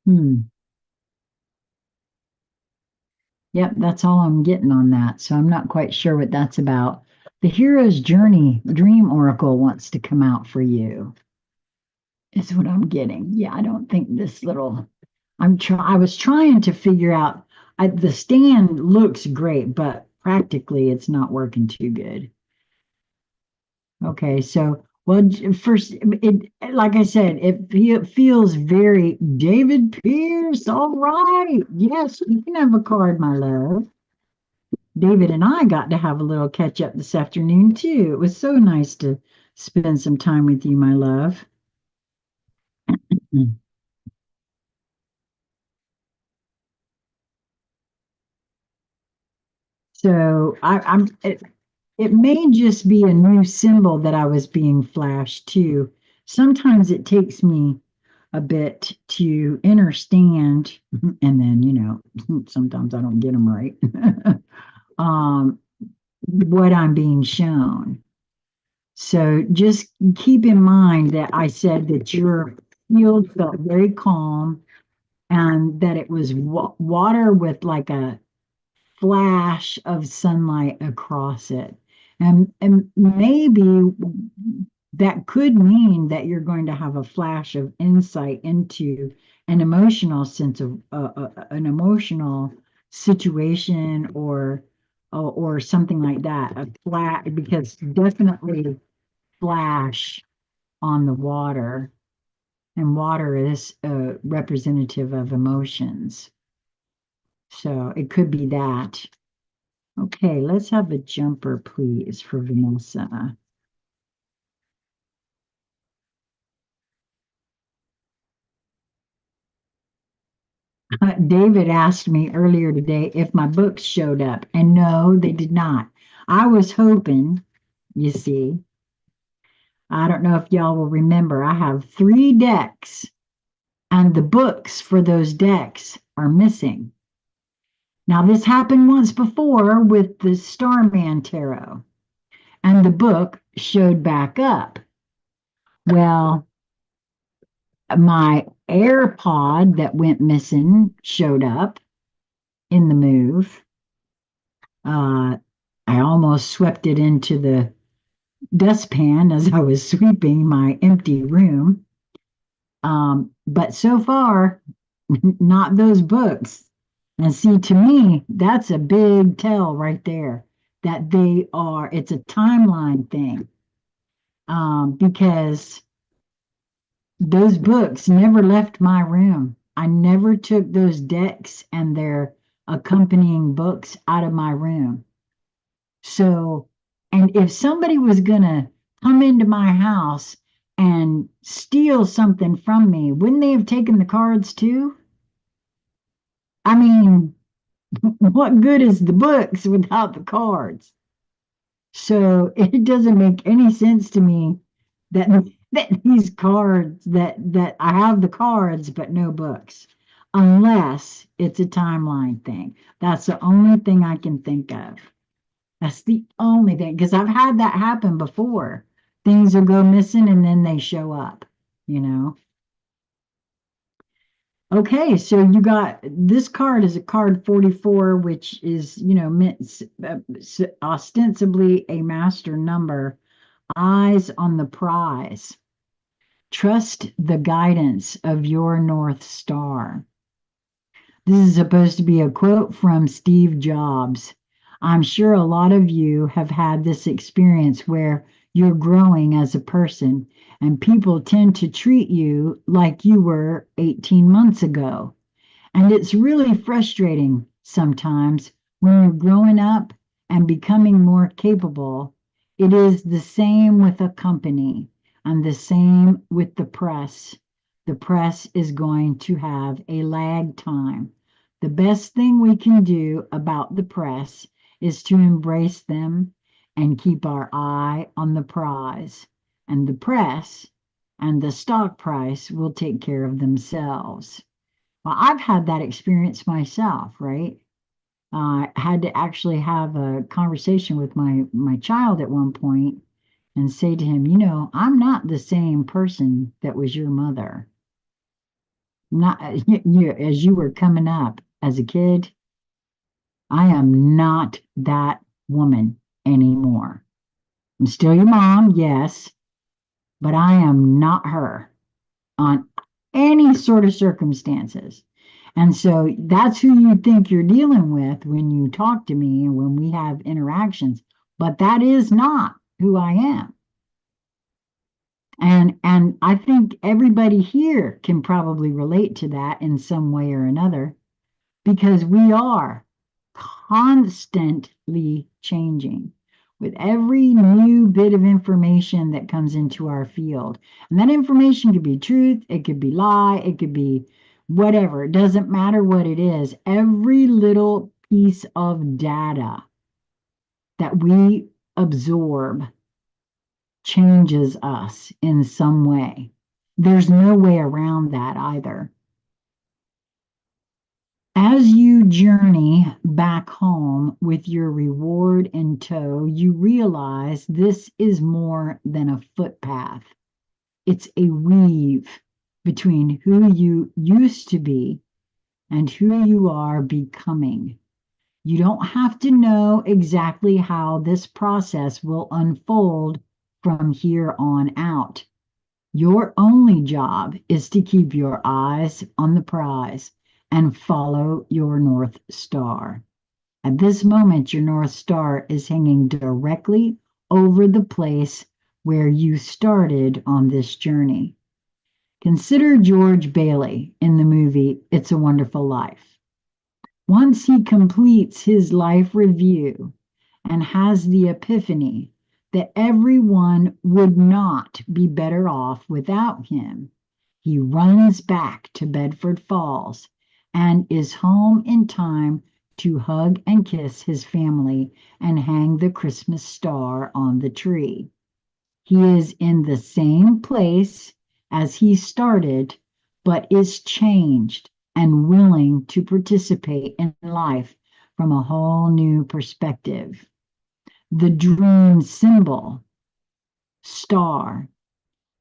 Hmm. Yep, that's all I'm getting on that. So I'm not quite sure what that's about. The hero's journey dream oracle wants to come out for you. Is what I'm getting. Yeah, I don't think this little. I was trying to figure out. The stand looks great, but practically it's not working too good. Okay, so well, first, like I said, it feels very David Pierce. All right, yes, you can have a card, my love. David and I got to have a little catch up this afternoon too. It was so nice to spend some time with you, my love. Mm. So it may just be a new symbol that I was being flashed to. Sometimes it takes me a bit to understand, and then, sometimes I don't get them right. um, what I'm being shown. So just keep in mind that I said that your field felt very calm and that it was water with like a flash of sunlight across it. And maybe that could mean that you're going to have a flash of insight into an emotional sense of an emotional situation or something like that. A flat because definitely flash on the water, and water is representative of emotions. So it could be that. Okay, let's have a jumper, please, for Vanessa. David asked me earlier today if my books showed up, and no, they did not. I was hoping, you see, I don't know if y'all will remember, I have 3 decks, and the books for those decks are missing. Now, this happened once before with the Starman Tarot, and the book showed back up. Well, my AirPod that went missing showed up in the move. Uh, I almost swept it into the dustpan as I was sweeping my empty room. But so far, not those books. And see, to me, that's a big tell right there that it's a timeline thing. Because those books never left my room. I never took those decks and their accompanying books out of my room. So, and if somebody was going to come into my house and steal something from me, wouldn't they have taken the cards too? I mean, what good is the books without the cards? So it doesn't make any sense to me that these cards that I have the cards but no books, unless it's a timeline thing. That's the only thing I can think of. That's the only thing, because I've had that happen before. Things will go missing and then they show up, you know. Okay, so you got this card is a card 44, which is, meant ostensibly a master number. Eyes on the prize. Trust the guidance of your North Star. This is supposed to be a quote from Steve Jobs. I'm sure a lot of you have had this experience where you're growing as a person and people tend to treat you like you were 18 months ago. And it's really frustrating sometimes when you're growing up and becoming more capable. It is the same with a company and the same with the press. The press is going to have a lag time. The best thing we can do about the press is to embrace them and keep our eye on the prize. And the press and the stock price will take care of themselves. Well, I've had that experience myself, right? I had to actually have a conversation with my child at one point and say to him, I'm not the same person that was your mother. Not as you were coming up as a kid, I am not that woman anymore. I'm still your mom, yes, but I am not her on any sort of circumstances. And so that's who you think you're dealing with when you talk to me and when we have interactions. But that is not who I am. And I think everybody here can probably relate to that in some way or another, because we are constantly changing with every new bit of information that comes into our field. And that information could be truth, it could be lie, it could be whatever. It doesn't matter what it is. Every little piece of data that we absorb changes us in some way. There's no way around that either. As you journey back home with your reward in tow, you realize this is more than a footpath. It's a weave between who you used to be and who you are becoming. You don't have to know exactly how this process will unfold from here on out. Your only job is to keep your eyes on the prize and follow your North Star. At this moment, your North Star is hanging directly over the place where you started on this journey. Consider George Bailey in the movie It's a Wonderful Life. Once he completes his life review and has the epiphany that everyone would not be better off without him, he runs back to Bedford Falls and is home in time to hug and kiss his family and hang the Christmas star on the tree. He is in the same place as he started, but is changed and willing to participate in life from a whole new perspective. The dream symbol, star.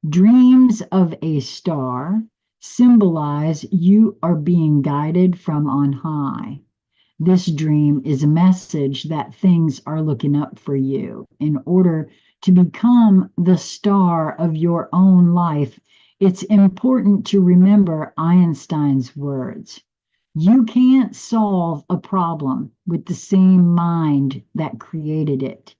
Dreams of a star symbolize you are being guided from on high. This dream is a message that things are looking up for you. In order to become the star of your own life, it's important to remember Einstein's words. You can't solve a problem with the same mind that created it.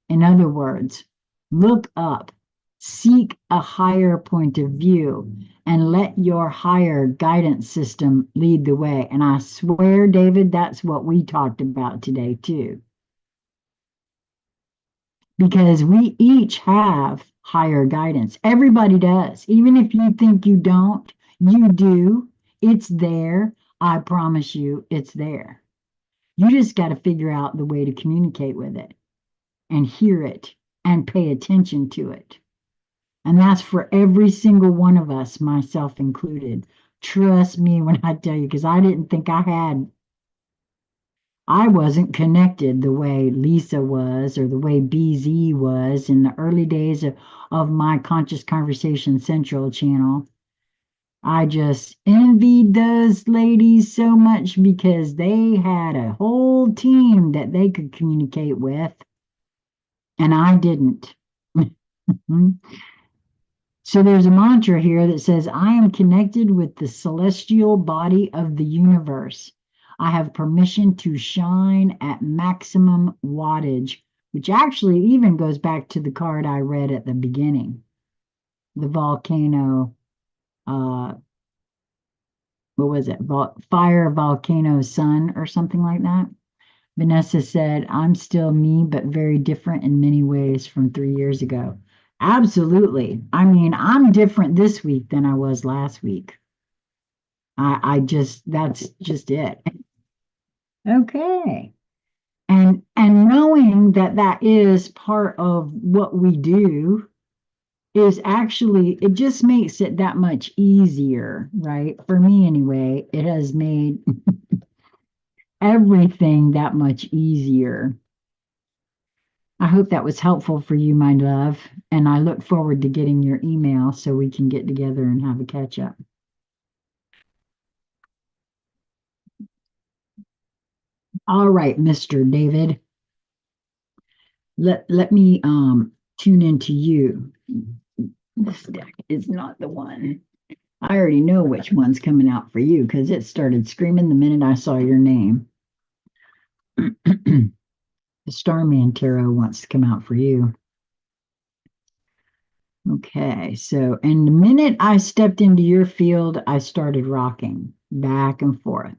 In other words, look up, seek a higher point of view, and let your higher guidance system lead the way. And I swear, David, that's what we talked about today, too. Because we each have higher guidance. Everybody does. Even if you think you don't, you do. It's there. I promise you, it's there. You just got to figure out the way to communicate with it and hear it and pay attention to it. And that's for every single one of us, myself included. Trust me when I tell you, because I didn't think I wasn't connected the way Lisa was or the way BZ was in the early days of my Conscious Conversation Central channel. I just envied those ladies so much because they had a whole team that they could communicate with, and I didn't. So there's a mantra here that says, I am connected with the celestial body of the universe. I have permission to shine at maximum wattage, which actually even goes back to the card I read at the beginning. The volcano, what was it? Fire, volcano, sun, or something like that. Vanessa said, I'm still me, but very different in many ways from 3 years ago. Absolutely. I mean, I'm different this week than I was last week. That's just it. Okay. And knowing that that is part of what we do is actually, it just makes it that much easier, right? For me anyway, it has made everything that much easier. I hope that was helpful for you, my love. And I look forward to getting your email so we can get together and have a catch up. All right, Mr. David. Let me tune into you. This deck is not the one. I already know which one's coming out for you because it started screaming the minute I saw your name. The Starman Tarot wants to come out for you. Okay, so, and the minute I stepped into your field, I started rocking back and forth.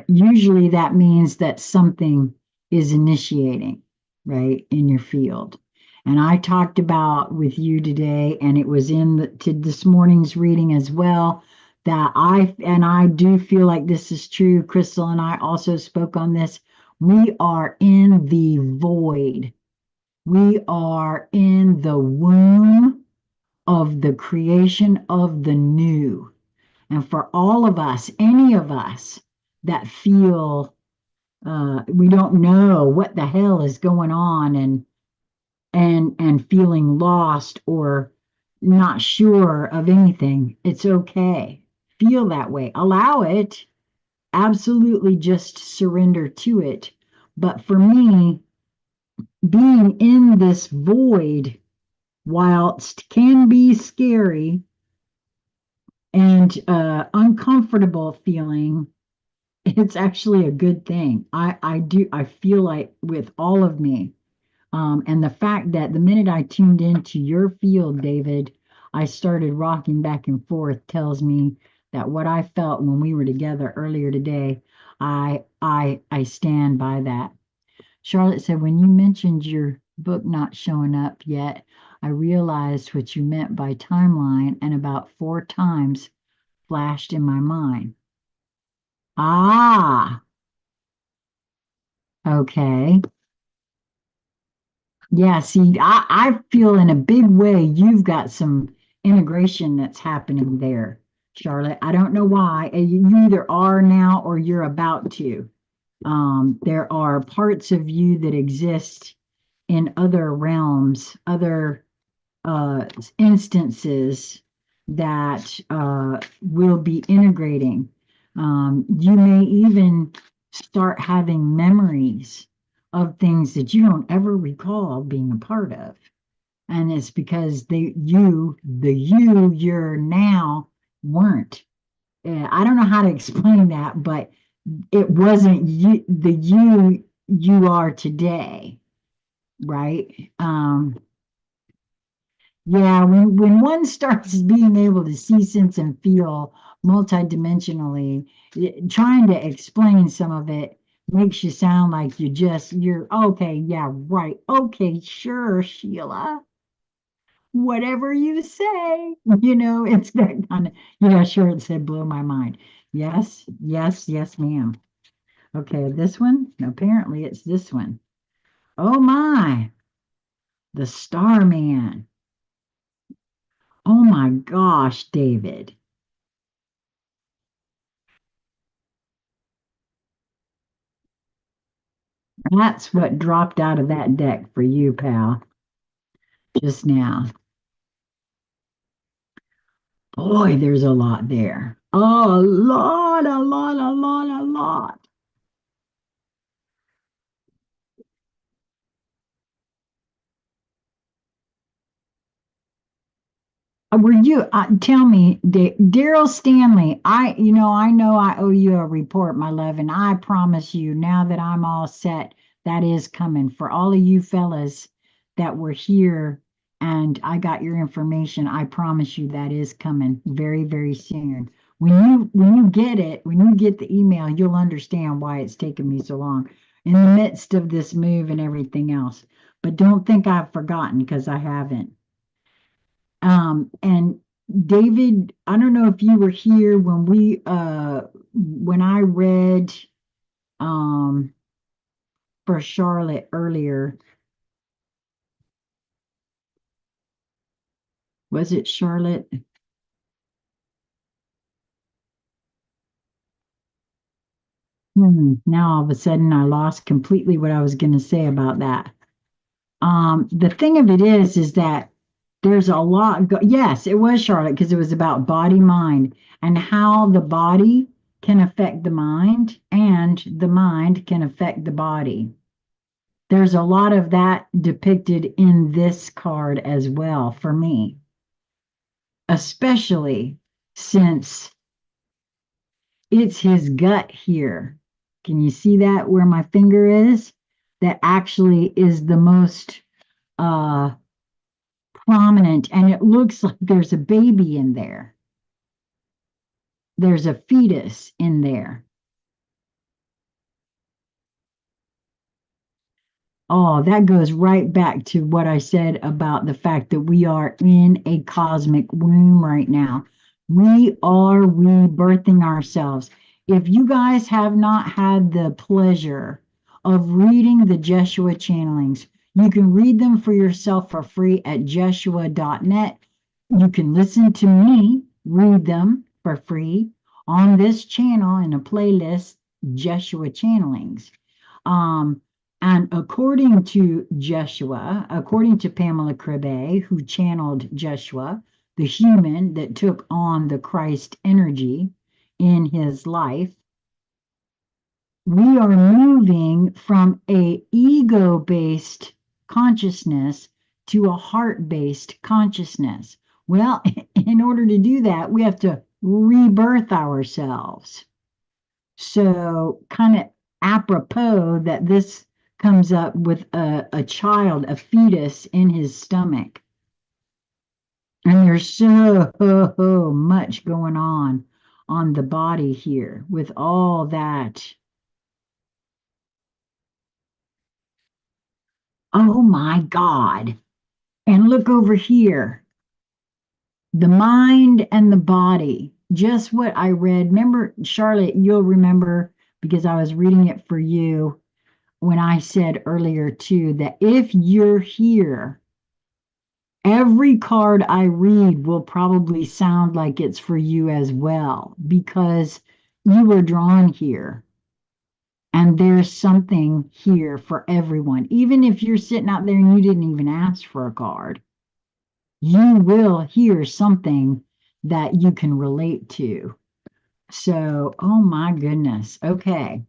Usually that means that something is initiating, right, in your field. And I talked about with you today, and it was in this morning's reading as well, that I do feel like this is true. Krystle and I also spoke on this. We are in the void. We are in the womb of the creation of the new. And for all of us, any of us that feel we don't know what the hell is going on and feeling lost or not sure of anything, it's okay. Feel that way. Allow it. Absolutely just surrender to it. But for me, being in this void, whilst can be scary and uncomfortable feeling, it's actually a good thing. I feel like with all of me, and the fact that the minute I tuned into your field, David, I started rocking back and forth tells me that what I felt when we were together earlier today, I stand by that. Charlotte said, when you mentioned your book not showing up yet, I realized what you meant by timeline, and about 4 times flashed in my mind. Ah, okay. Yeah, see, I feel in a big way you've got some integration that's happening there, Charlotte. I don't know why. You either are now or you're about to. There are parts of you that exist in other realms, other instances that will be integrating. You may even start having memories of things that you don't ever recall being a part of. And it's because the you you're now weren't. I don't know how to explain that, but it wasn't you, the you are today, right? Yeah, when one starts being able to see, sense, and feel multidimensionally, trying to explain some of it makes you sound like you're okay, yeah, right. Okay, sure, Sheila. Whatever you say. It's that kind of, yeah, sure, it said blow my mind. Yes, yes, yes, ma'am. Okay, this one, apparently it's this one. Oh my, the Starman. Oh my gosh, David. That's what dropped out of that deck for you, pal, just now. Boy, there's a lot there. Oh, a lot, a lot, a lot, a lot. Were you, tell me, Daryl Stanley, I know I owe you a report, my love, and I promise you, now that I'm all set, that is coming for all of you fellas that were here and I got your information. I promise you that is coming very, very soon. When you get it, when you get the email, you'll understand why it's taken me so long in the midst of this move and everything else. But don't think I've forgotten because I haven't. And David, I don't know if you were here when I read um for Charlotte earlier. Was it Charlotte? Now all of a sudden I lost completely what I was going to say about that. The thing of it is that there's a lot. Yes, it was Charlotte because it was about body mind and how the body can affect the mind and the mind can affect the body. There's a lot of that depicted in this card as well for me, especially since it's his gut here. Can you see that where my finger is? That actually is the most uh, prominent, and it looks like there's a baby in there. There's a fetus in there. Oh, that goes right back to what I said about the fact that we are in a cosmic womb right now. We are rebirthing ourselves. If you guys have not had the pleasure of reading the Jeshua channelings, you can read them for yourself for free at jeshua.net. You can listen to me read them for free on this channel in a playlist, Jeshua channelings. Um, and according to Jeshua, according to Pamela Crebe, who channeled Jeshua, the human that took on the Christ energy in his life, we are moving from a ego-based consciousness to a heart-based consciousness. Well, in order to do that, we have to rebirth ourselves. So, kind of apropos that this comes up with a child, a fetus in his stomach. And there's so much going on the body here with all that. Oh my God. And look over here, the mind and the body. Just what I read. Remember, Charlotte, you'll remember because I was reading it for you when I said earlier too that if you're here, every card I read will probably sound like it's for you as well because you were drawn here and there's something here for everyone. Even if you're sitting out there and you didn't even ask for a card, you will hear something that you can relate to. So, oh my goodness. Okay.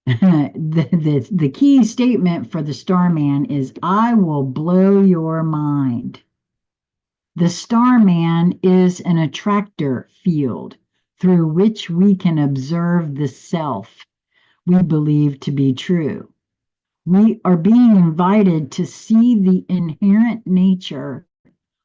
The key statement for the Starman is I will blow your mind. The Starman is an attractor field through which we can observe the self we believe to be true. We are being invited to see the inherent nature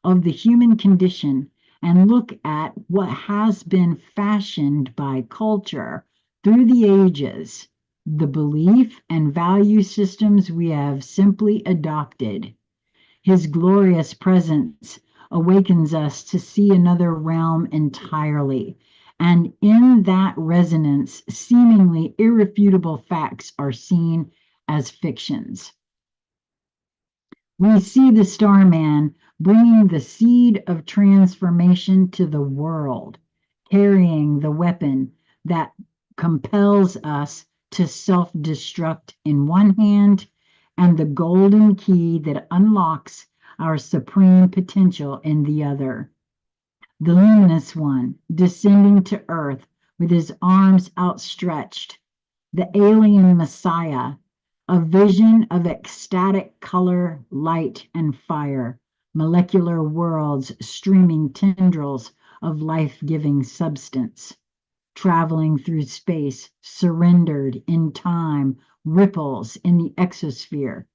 of the human condition and look at what has been fashioned by culture through the ages, the belief and value systems we have simply adopted. His glorious presence awakens us to see another realm entirely. And in that resonance, seemingly irrefutable facts are seen as fictions. We see the Starman bringing the seed of transformation to the world, carrying the weapon that compels us to self destruct in one hand, and the golden key that unlocks our supreme potential in the other. The luminous one descending to earth with his arms outstretched, the alien Messiah, a vision of ecstatic color, light, and fire, molecular worlds streaming tendrils of life giving substance, traveling through space, surrendered in time, ripples in the exosphere.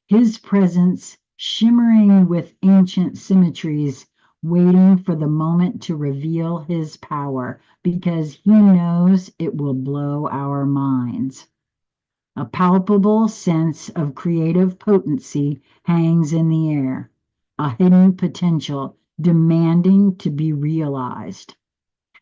His presence shimmering with ancient symmetries, waiting for the moment to reveal his power because he knows it will blow our minds. A palpable sense of creative potency hangs in the air, a hidden potential demanding to be realized.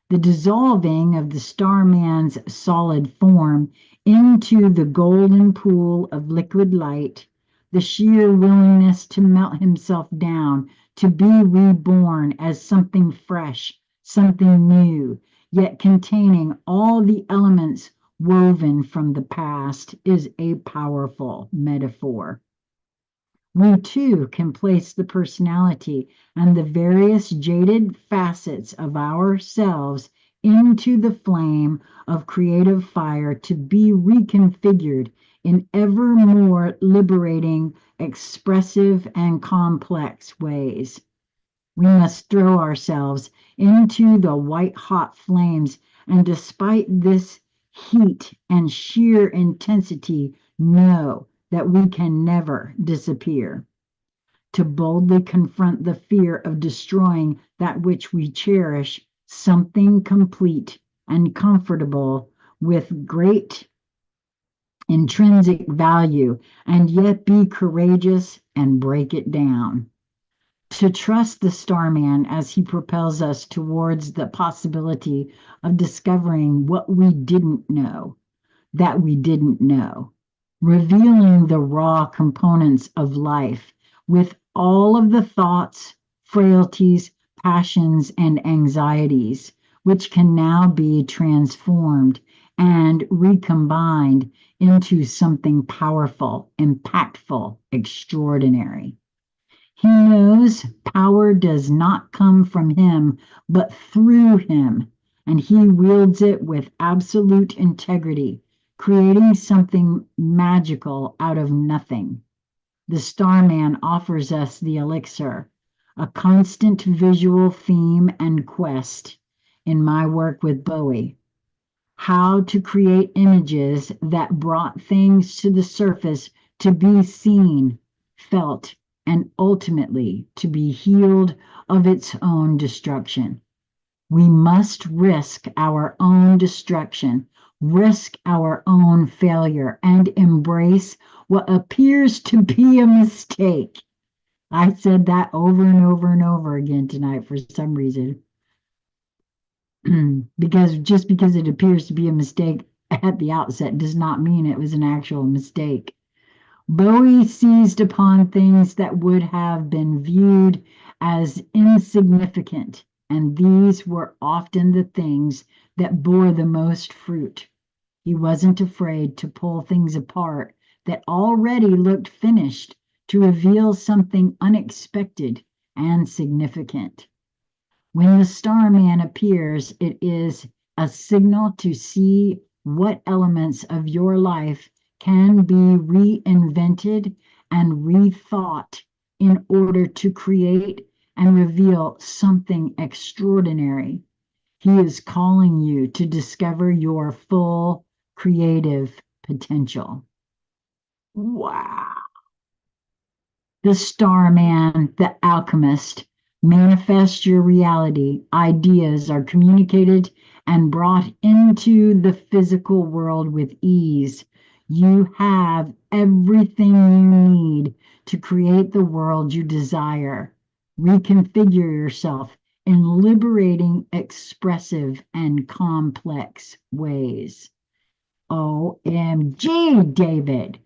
The dissolving of the Starman's solid form into the golden pool of liquid light, the sheer willingness to melt himself down, to be reborn as something fresh, something new, yet containing all the elements woven from the past, is a powerful metaphor. We too can place the personality and the various jaded facets of ourselves into the flame of creative fire to be reconfigured in ever more liberating, expressive, and complex ways. We must throw ourselves into the white hot flames, and despite this heat and sheer intensity, know that we can never disappear. To boldly confront the fear of destroying that which we cherish, something complete and comfortable with great intrinsic value, and yet be courageous and break it down. To trust the Starman as he propels us towards the possibility of discovering what we didn't know, that we didn't know, revealing the raw components of life with all of the thoughts, frailties, passions, and anxieties, which can now be transformed and recombined into something powerful, impactful, extraordinary. He knows power does not come from him, but through him, and he wields it with absolute integrity, creating something magical out of nothing. The Starman offers us the elixir, a constant visual theme and quest in my work with Bowie. How to create images that brought things to the surface to be seen, felt, and ultimately to be healed of its own destruction. We must risk our own destruction, risk our own failure, and embrace what appears to be a mistake. I said that over and over and over again tonight for some reason. Because just because it appears to be a mistake at the outset does not mean it was an actual mistake. Bowie seized upon things that would have been viewed as insignificant, and these were often the things that bore the most fruit. He wasn't afraid to pull things apart that already looked finished to reveal something unexpected and significant. When the Starman appears, it is a signal to see what elements of your life can be reinvented and rethought in order to create and reveal something extraordinary. He is calling you to discover your full creative potential. Wow. The Starman, the Alchemist. Manifest your reality. Ideas are communicated and brought into the physical world with ease. You have everything you need to create the world you desire. Reconfigure yourself in liberating, expressive, and complex ways. OMG, David.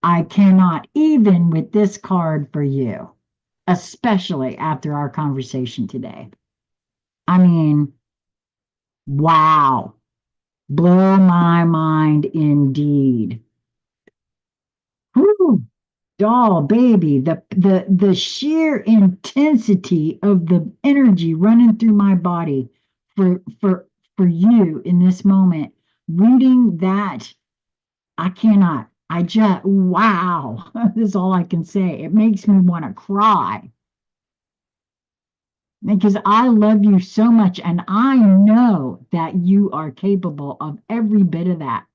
I cannot even with this card for you, especially after our conversation today. I mean, wow, blow my mind indeed. Whew, doll baby, the sheer intensity of the energy running through my body for you in this moment, reading that I cannot. I just, wow, this is all I can say. It makes me want to cry because I love you so much and I know that you are capable of every bit of that.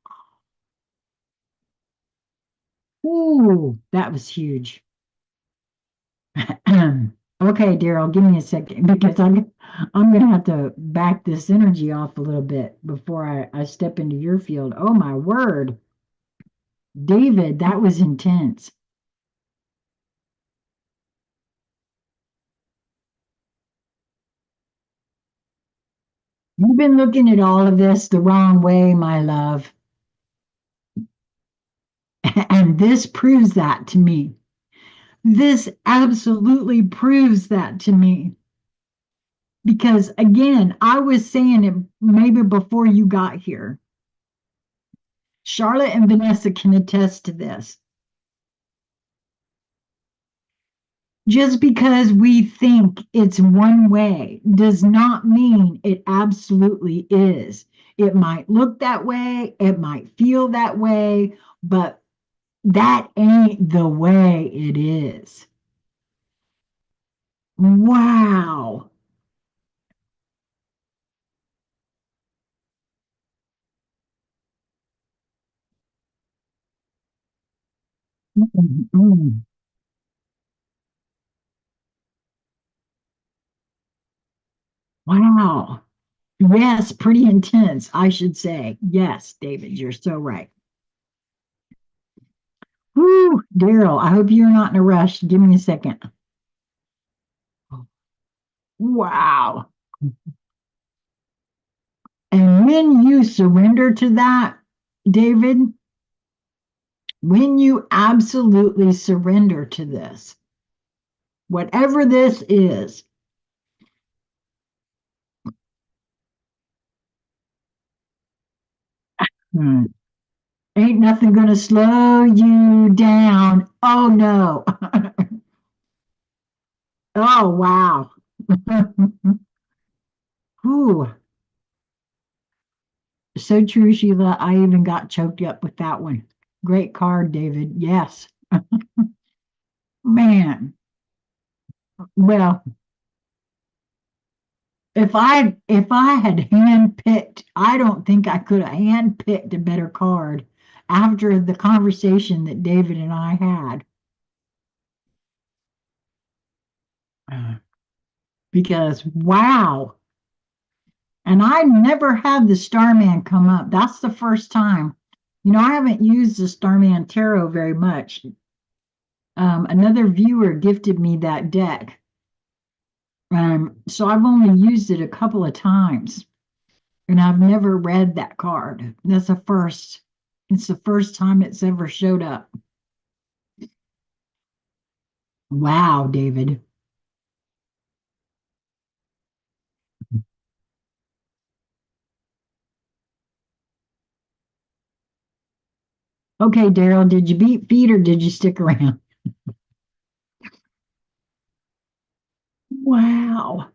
Ooh, that was huge. Okay, Daryl, give me a second because I'm gonna have to back this energy off a little bit before I step into your field. Oh my word, David, that was intense. You've been looking at all of this the wrong way, my love. And this proves that to me. This absolutely proves that to me. Because again, I was saying it maybe before you got here. Charlotte and Vanessa can attest to this. Just because we think it's one way does not mean it absolutely is. It might look that way, it might feel that way, but that ain't the way it is. Wow. Mm-mm. Wow. Yes, pretty intense, I should say. Yes, David, you're so right. Whew, Daryl, I hope you're not in a rush. Give me a second. Wow. And when you surrender to that, David, when you absolutely surrender to this, whatever this is, hmm, ain't nothing going to slow you down. Oh, no. Oh, wow. Whew. So true, Sheila. I even got choked up with that one. Great card, David. Yes. Man. Well, if I had handpicked, I don't think I could have handpicked a better card after the conversation that David and I had. Because wow. And I never had the Starman come up. That's the first time. I haven't used the Starman Tarot very much. Another viewer gifted me that deck. So I've only used it a couple of times, and I've never read that card. That's the first. It's the first time it's ever showed up. Wow, David. Okay, Daryl, did you beat feet or did you stick around? Wow.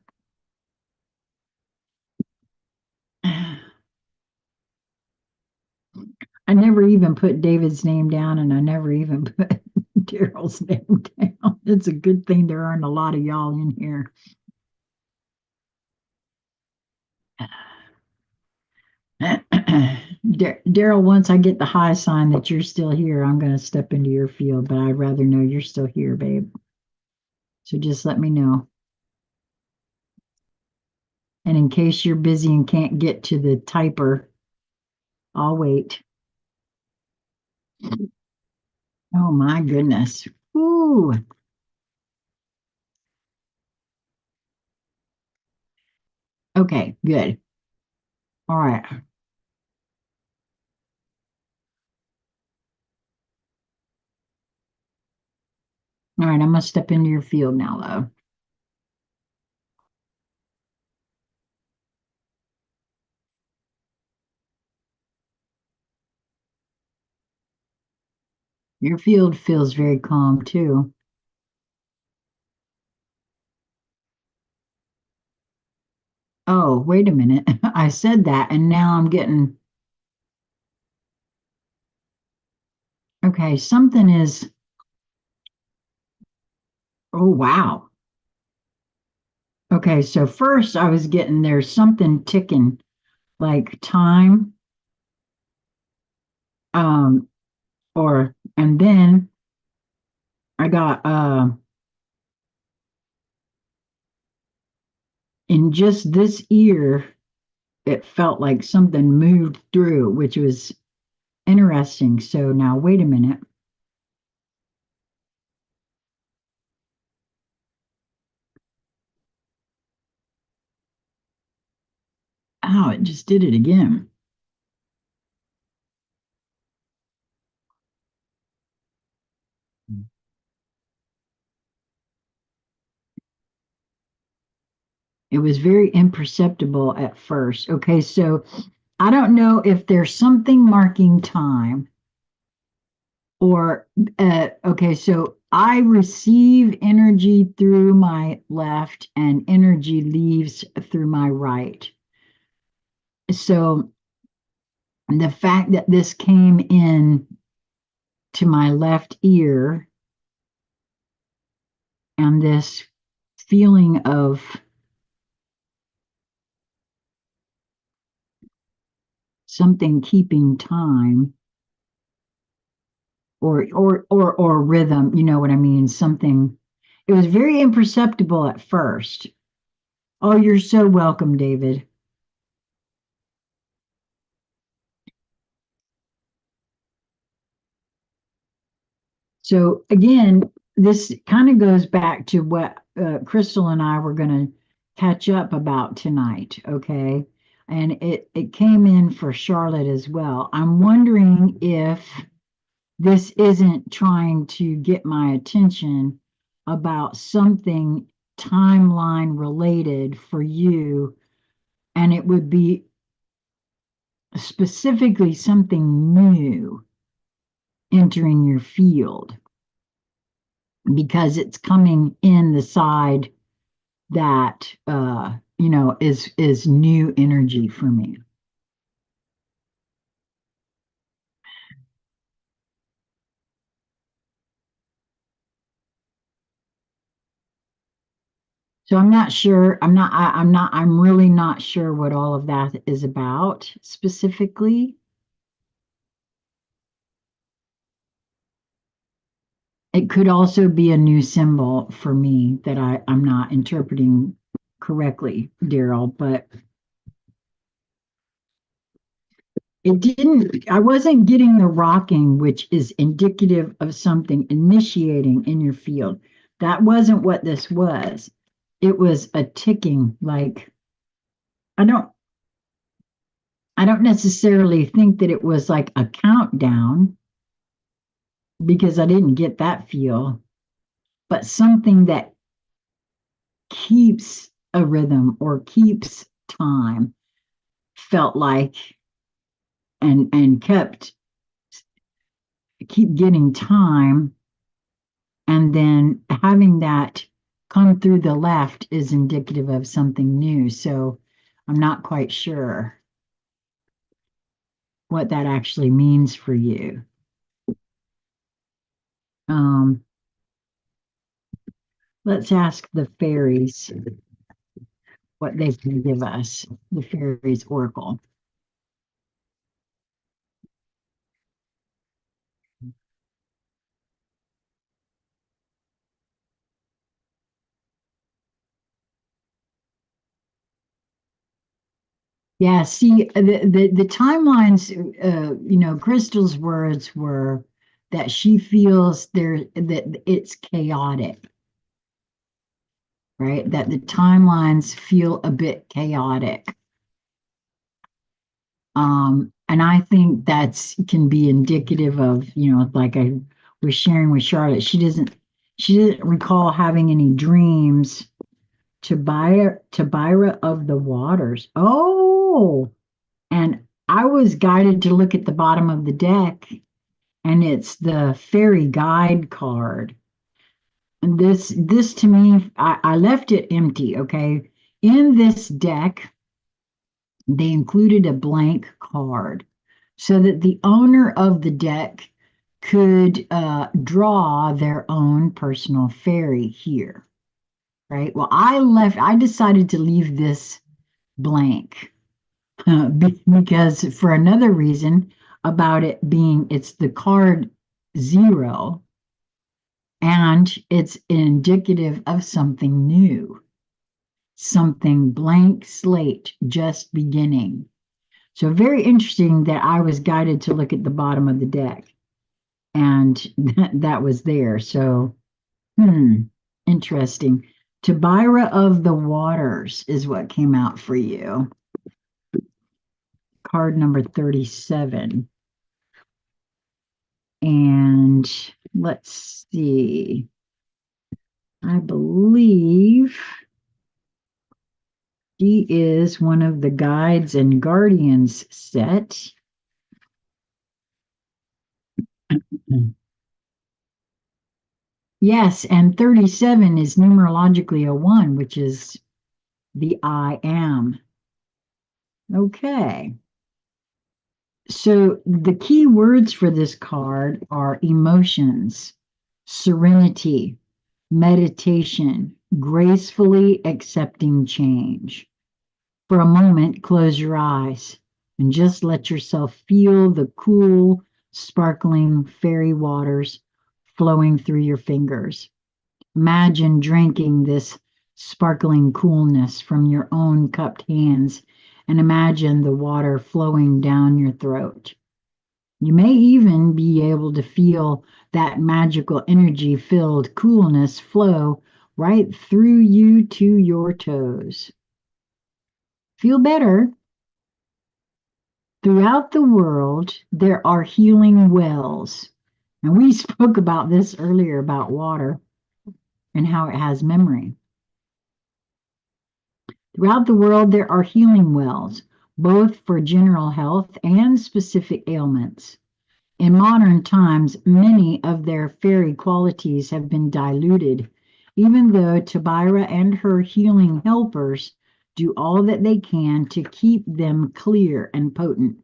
I never even put David's name down and I never even put Daryl's name down. It's a good thing there aren't a lot of y'all in here. Daryl, once I get the high sign that you're still here, I'm going to step into your field, but I'd rather know you're still here, babe. So just let me know. And in case you're busy and can't get to the typer, I'll wait. Oh my goodness. Ooh. Okay, good. All right. All right, I'm gonna step into your field now, though. Your field feels very calm too. Oh, wait a minute. I said that, and now I'm getting okay. Something is, oh, wow. Okay, so first I was getting there's something ticking, like time, um, and then I got, in just this ear, it felt like something moved through, which was interesting. So now, wait a minute. Oh, it just did it again. It was very imperceptible at first. Okay, so I don't know if there's something marking time or, okay, so I receive energy through my left and energy leaves through my right. So the fact that this came in to my left ear and this feeling of something keeping time or rhythm, you know what I mean? Something, it was very imperceptible at first. Oh, you're so welcome, David. So again, this kind of goes back to what Krystle and I were going to catch up about tonight, okay? And it came in for Charlotte as well. I'm wondering if this isn't trying to get my attention about something timeline related for you, and it would be specifically something new entering your field because it's coming in the side that is new energy for me. So I'm not sure. I'm really not sure what all of that is about specifically. It could also be a new symbol for me that I'm not interpreting correctly, Daryl, but I wasn't getting the rocking, which is indicative of something initiating in your field. That wasn't what this was. It was a ticking, like, I don't, I don't necessarily think that it was like a countdown because I didn't get that feel, but something that keeps a rhythm or keeps time felt like and keep getting time and then having that come through the left is indicative of something new. So I'm not quite sure what that actually means for you. Um, let's ask the fairies what they can give us, the fairies oracle. Yeah, see, the timelines, Crystal's words were that she feels that it's chaotic, right? That the timelines feel a bit chaotic. And I think that's can be indicative of, like I was sharing with Charlotte, she didn't recall having any dreams to Byra of the waters. Oh, and I was guided to look at the bottom of the deck, and it's the fairy guide card. And this to me, I left it empty, okay? In this deck, they included a blank card so that the owner of the deck could draw their own personal fairy here, right? Well, I decided to leave this blank because for another reason about it being it's the card zero and it's indicative of something new, something blank slate just beginning. So very interesting that I was guided to look at the bottom of the deck and that was there. So, interesting. Tabira of the Waters is what came out for you. Card number 37. And let's see. I believe she is one of the Guides and Guardians set. Yes, and 37 is numerologically a 1, which is the I am. Okay. So the key words for this card are emotions, serenity, meditation, gracefully accepting change. For a moment, close your eyes and just let yourself feel the cool, sparkling fairy waters flowing through your fingers. Imagine drinking this sparkling coolness from your own cupped hands and imagine the water flowing down your throat. You may even be able to feel that magical energy filled coolness flow right through you to your toes. Feel better. Throughout the world, there are healing wells. And we spoke about this earlier about water and how it has memory. Throughout the world, there are healing wells, both for general health and specific ailments. In modern times, many of their fairy qualities have been diluted, even though Tabira and her healing helpers do all that they can to keep them clear and potent.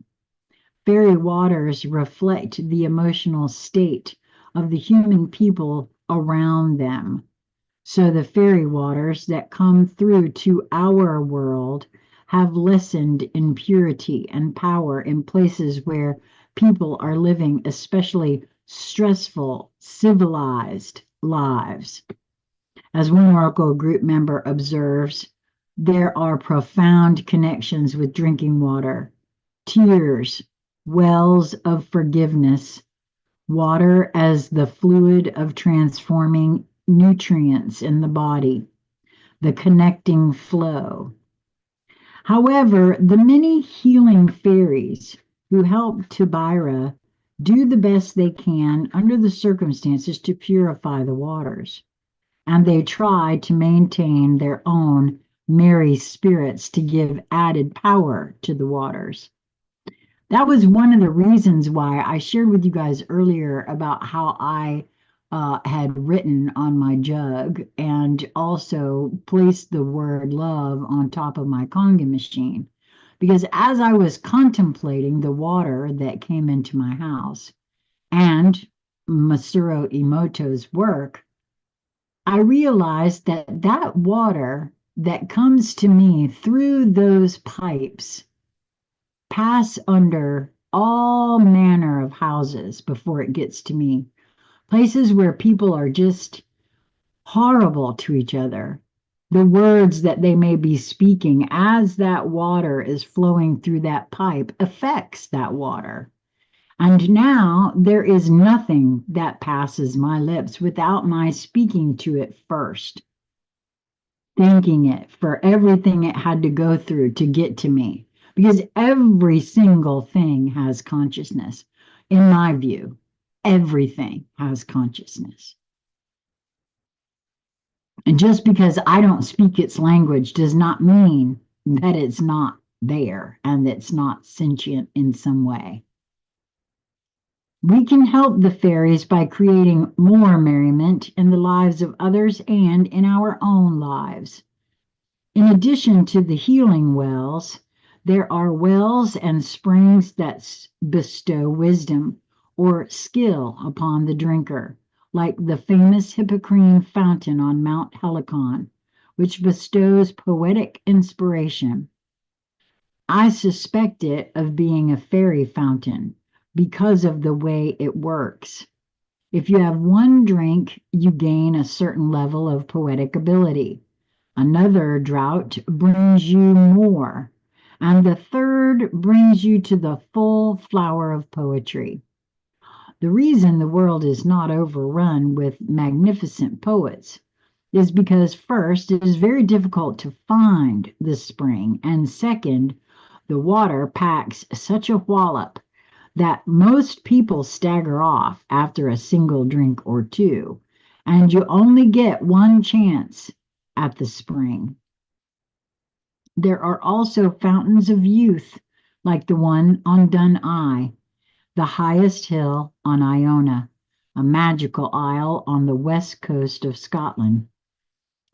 Fairy waters reflect the emotional state of the human people around them. So the fairy waters that come through to our world have lessened in purity and power in places where people are living especially stressful, civilized lives. As one Oracle group member observes, there are profound connections with drinking water, tears, wells of forgiveness, water as the fluid of transforming nutrients in the body, the connecting flow. However, the many healing fairies who help Tubira do the best they can under the circumstances to purify the waters, and they try to maintain their own merry spirits to give added power to the waters. That was one of the reasons why I shared with you guys earlier about how I had written on my jug and also placed the word love on top of my Conga machine. Because as I was contemplating the water that came into my house and Masuro Emoto's work, I realized that that water that comes to me through those pipes pass under all manner of houses before it gets to me. Places where people are just horrible to each other. The words that they may be speaking as that water is flowing through that pipe affects that water. And now there is nothing that passes my lips without my speaking to it first, thanking it for everything it had to go through to get to me. Because every single thing has consciousness. In my view, everything has consciousness. And just because I don't speak its language does not mean that it's not there and it's not sentient in some way. We can help the fairies by creating more merriment in the lives of others and in our own lives. In addition to the healing wells, there are wells and springs that bestow wisdom or skill upon the drinker, like the famous Hippocrene fountain on Mount Helicon, which bestows poetic inspiration. I suspect it of being a fairy fountain because of the way it works. If you have one drink, you gain a certain level of poetic ability. Another draught brings you more. And the third brings you to the full flower of poetry. The reason the world is not overrun with magnificent poets is because, first, it is very difficult to find the spring, and second, the water packs such a wallop that most people stagger off after a single drink or two, and you only get one chance at the spring. There are also fountains of youth, like the one on Dun Eye, the highest hill on Iona, a magical isle on the west coast of Scotland.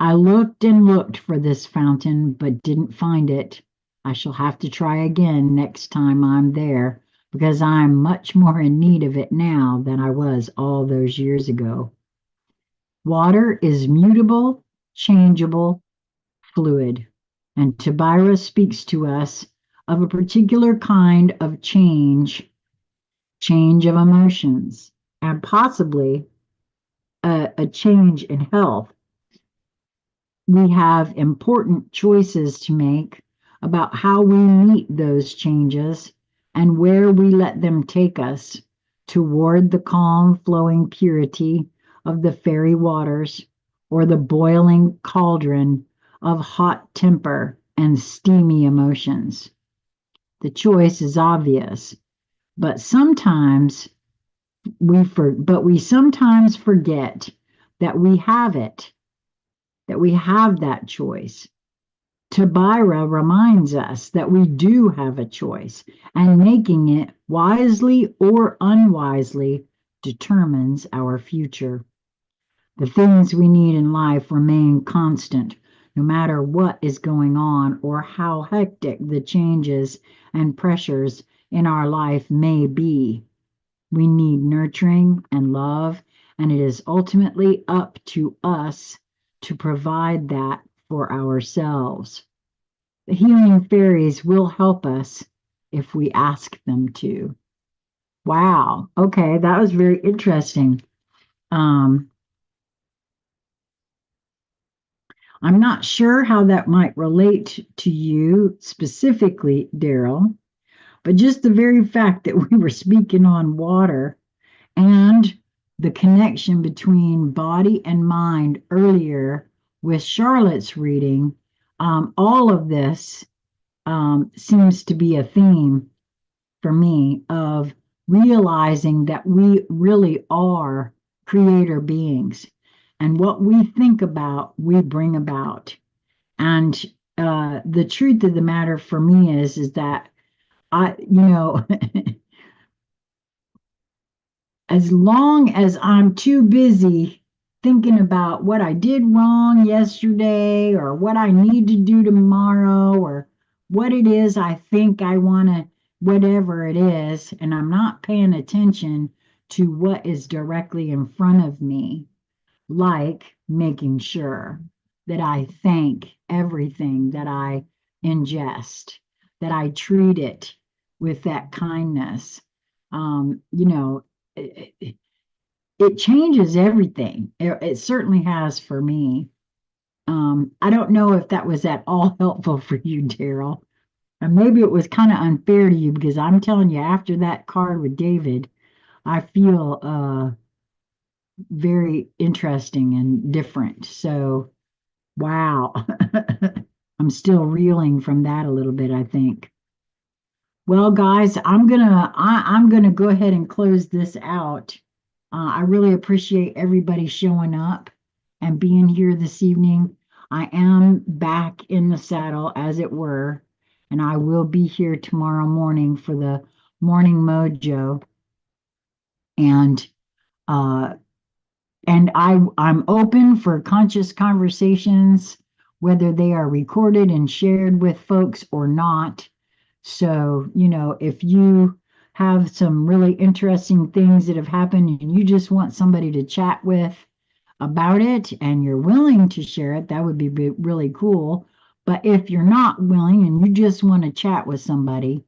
I looked and looked for this fountain, but didn't find it. I shall have to try again next time I'm there, because I'm much more in need of it now than I was all those years ago. Water is mutable, changeable, fluid, and Tabira speaks to us of a particular kind of change of emotions, and possibly a change in health. We have important choices to make about how we meet those changes and where we let them take us toward the calm, flowing purity of the fairy waters or the boiling cauldron of hot temper and steamy emotions. The choice is obvious, but we sometimes forget that we have it, that we have that choice. Tabira reminds us that we do have a choice, and making it wisely or unwisely determines our future. The things we need in life remain constant, no matter what is going on or how hectic the changes and pressures in our life may be. We need nurturing and love, and it is ultimately up to us to provide that for ourselves. The healing fairies will help us if we ask them to. Wow. Okay, that was very interesting. Um, I'm not sure how that might relate to you specifically, Daryl, but just the very fact that we were speaking on water and the connection between body and mind earlier with Charlotte's reading, all of this seems to be a theme for me of realizing that we really are creator beings. And what we think about, we bring about. And the truth of the matter for me is that as long as I'm too busy thinking about what I did wrong yesterday or what I need to do tomorrow or what it is I think I want to, whatever it is, and I'm not paying attention to what is directly in front of me, like making sure that I thank everything that I ingest, that I treat it with that kindness. It, it changes everything. It certainly has for me. I don't know if that was at all helpful for you, Daryl. And maybe it was kind of unfair to you because I'm telling you, after that card with David, I feel very interesting and different. So, wow. I'm still reeling from that a little bit, I think. Well, guys, I'm gonna go ahead and close this out. I really appreciate everybody showing up and being here this evening. I am back in the saddle, as it were, and I will be here tomorrow morning for the morning mojo. And uh, I'm open for conscious conversations, whether they are recorded and shared with folks or not. So, if you have some really interesting things that have happened and you just want somebody to chat with about it and you're willing to share it, that would be really cool. But if you're not willing and you just want to chat with somebody,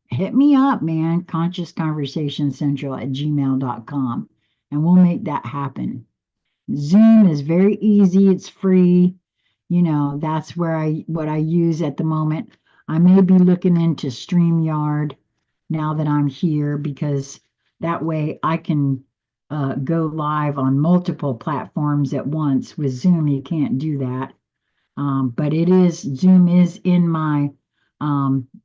hit me up, man, consciousconversationcentral@gmail.com, and we'll make that happen. Zoom is very easy, it's free. That's what I use at the moment. I may be looking into StreamYard now that I'm here because that way I can go live on multiple platforms at once. With Zoom, you can't do that. But Zoom is in my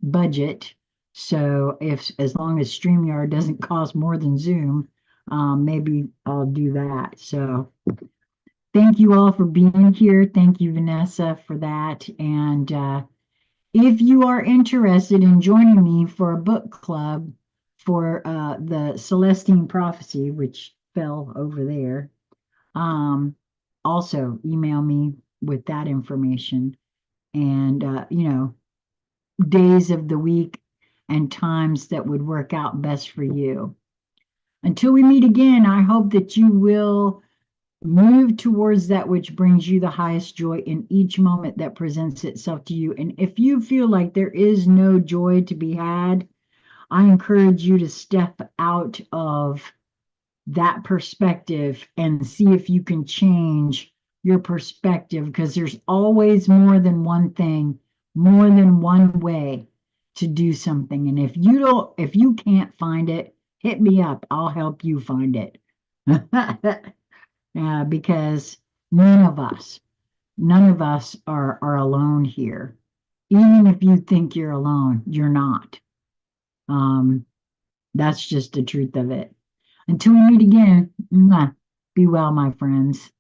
budget. So if as long as StreamYard doesn't cost more than Zoom, maybe I'll do that. So thank you all for being here. Thank you, Vanessa, for that. And if you are interested in joining me for a book club for the Celestine Prophecy, which fell over there, also email me with that information and, days of the week and times that would work out best for you. Until we meet again, I hope that you will move towards that which brings you the highest joy in each moment that presents itself to you. And if you feel like there is no joy to be had, I encourage you to step out of that perspective and see if you can change your perspective, because there's always more than one thing, more than one way to do something. And if you can't find it, hit me up. I'll help you find it. Because none of us are alone here. Even if you think you're alone, you're not. Um, that's just the truth of it. Until we meet again, be well, my friends.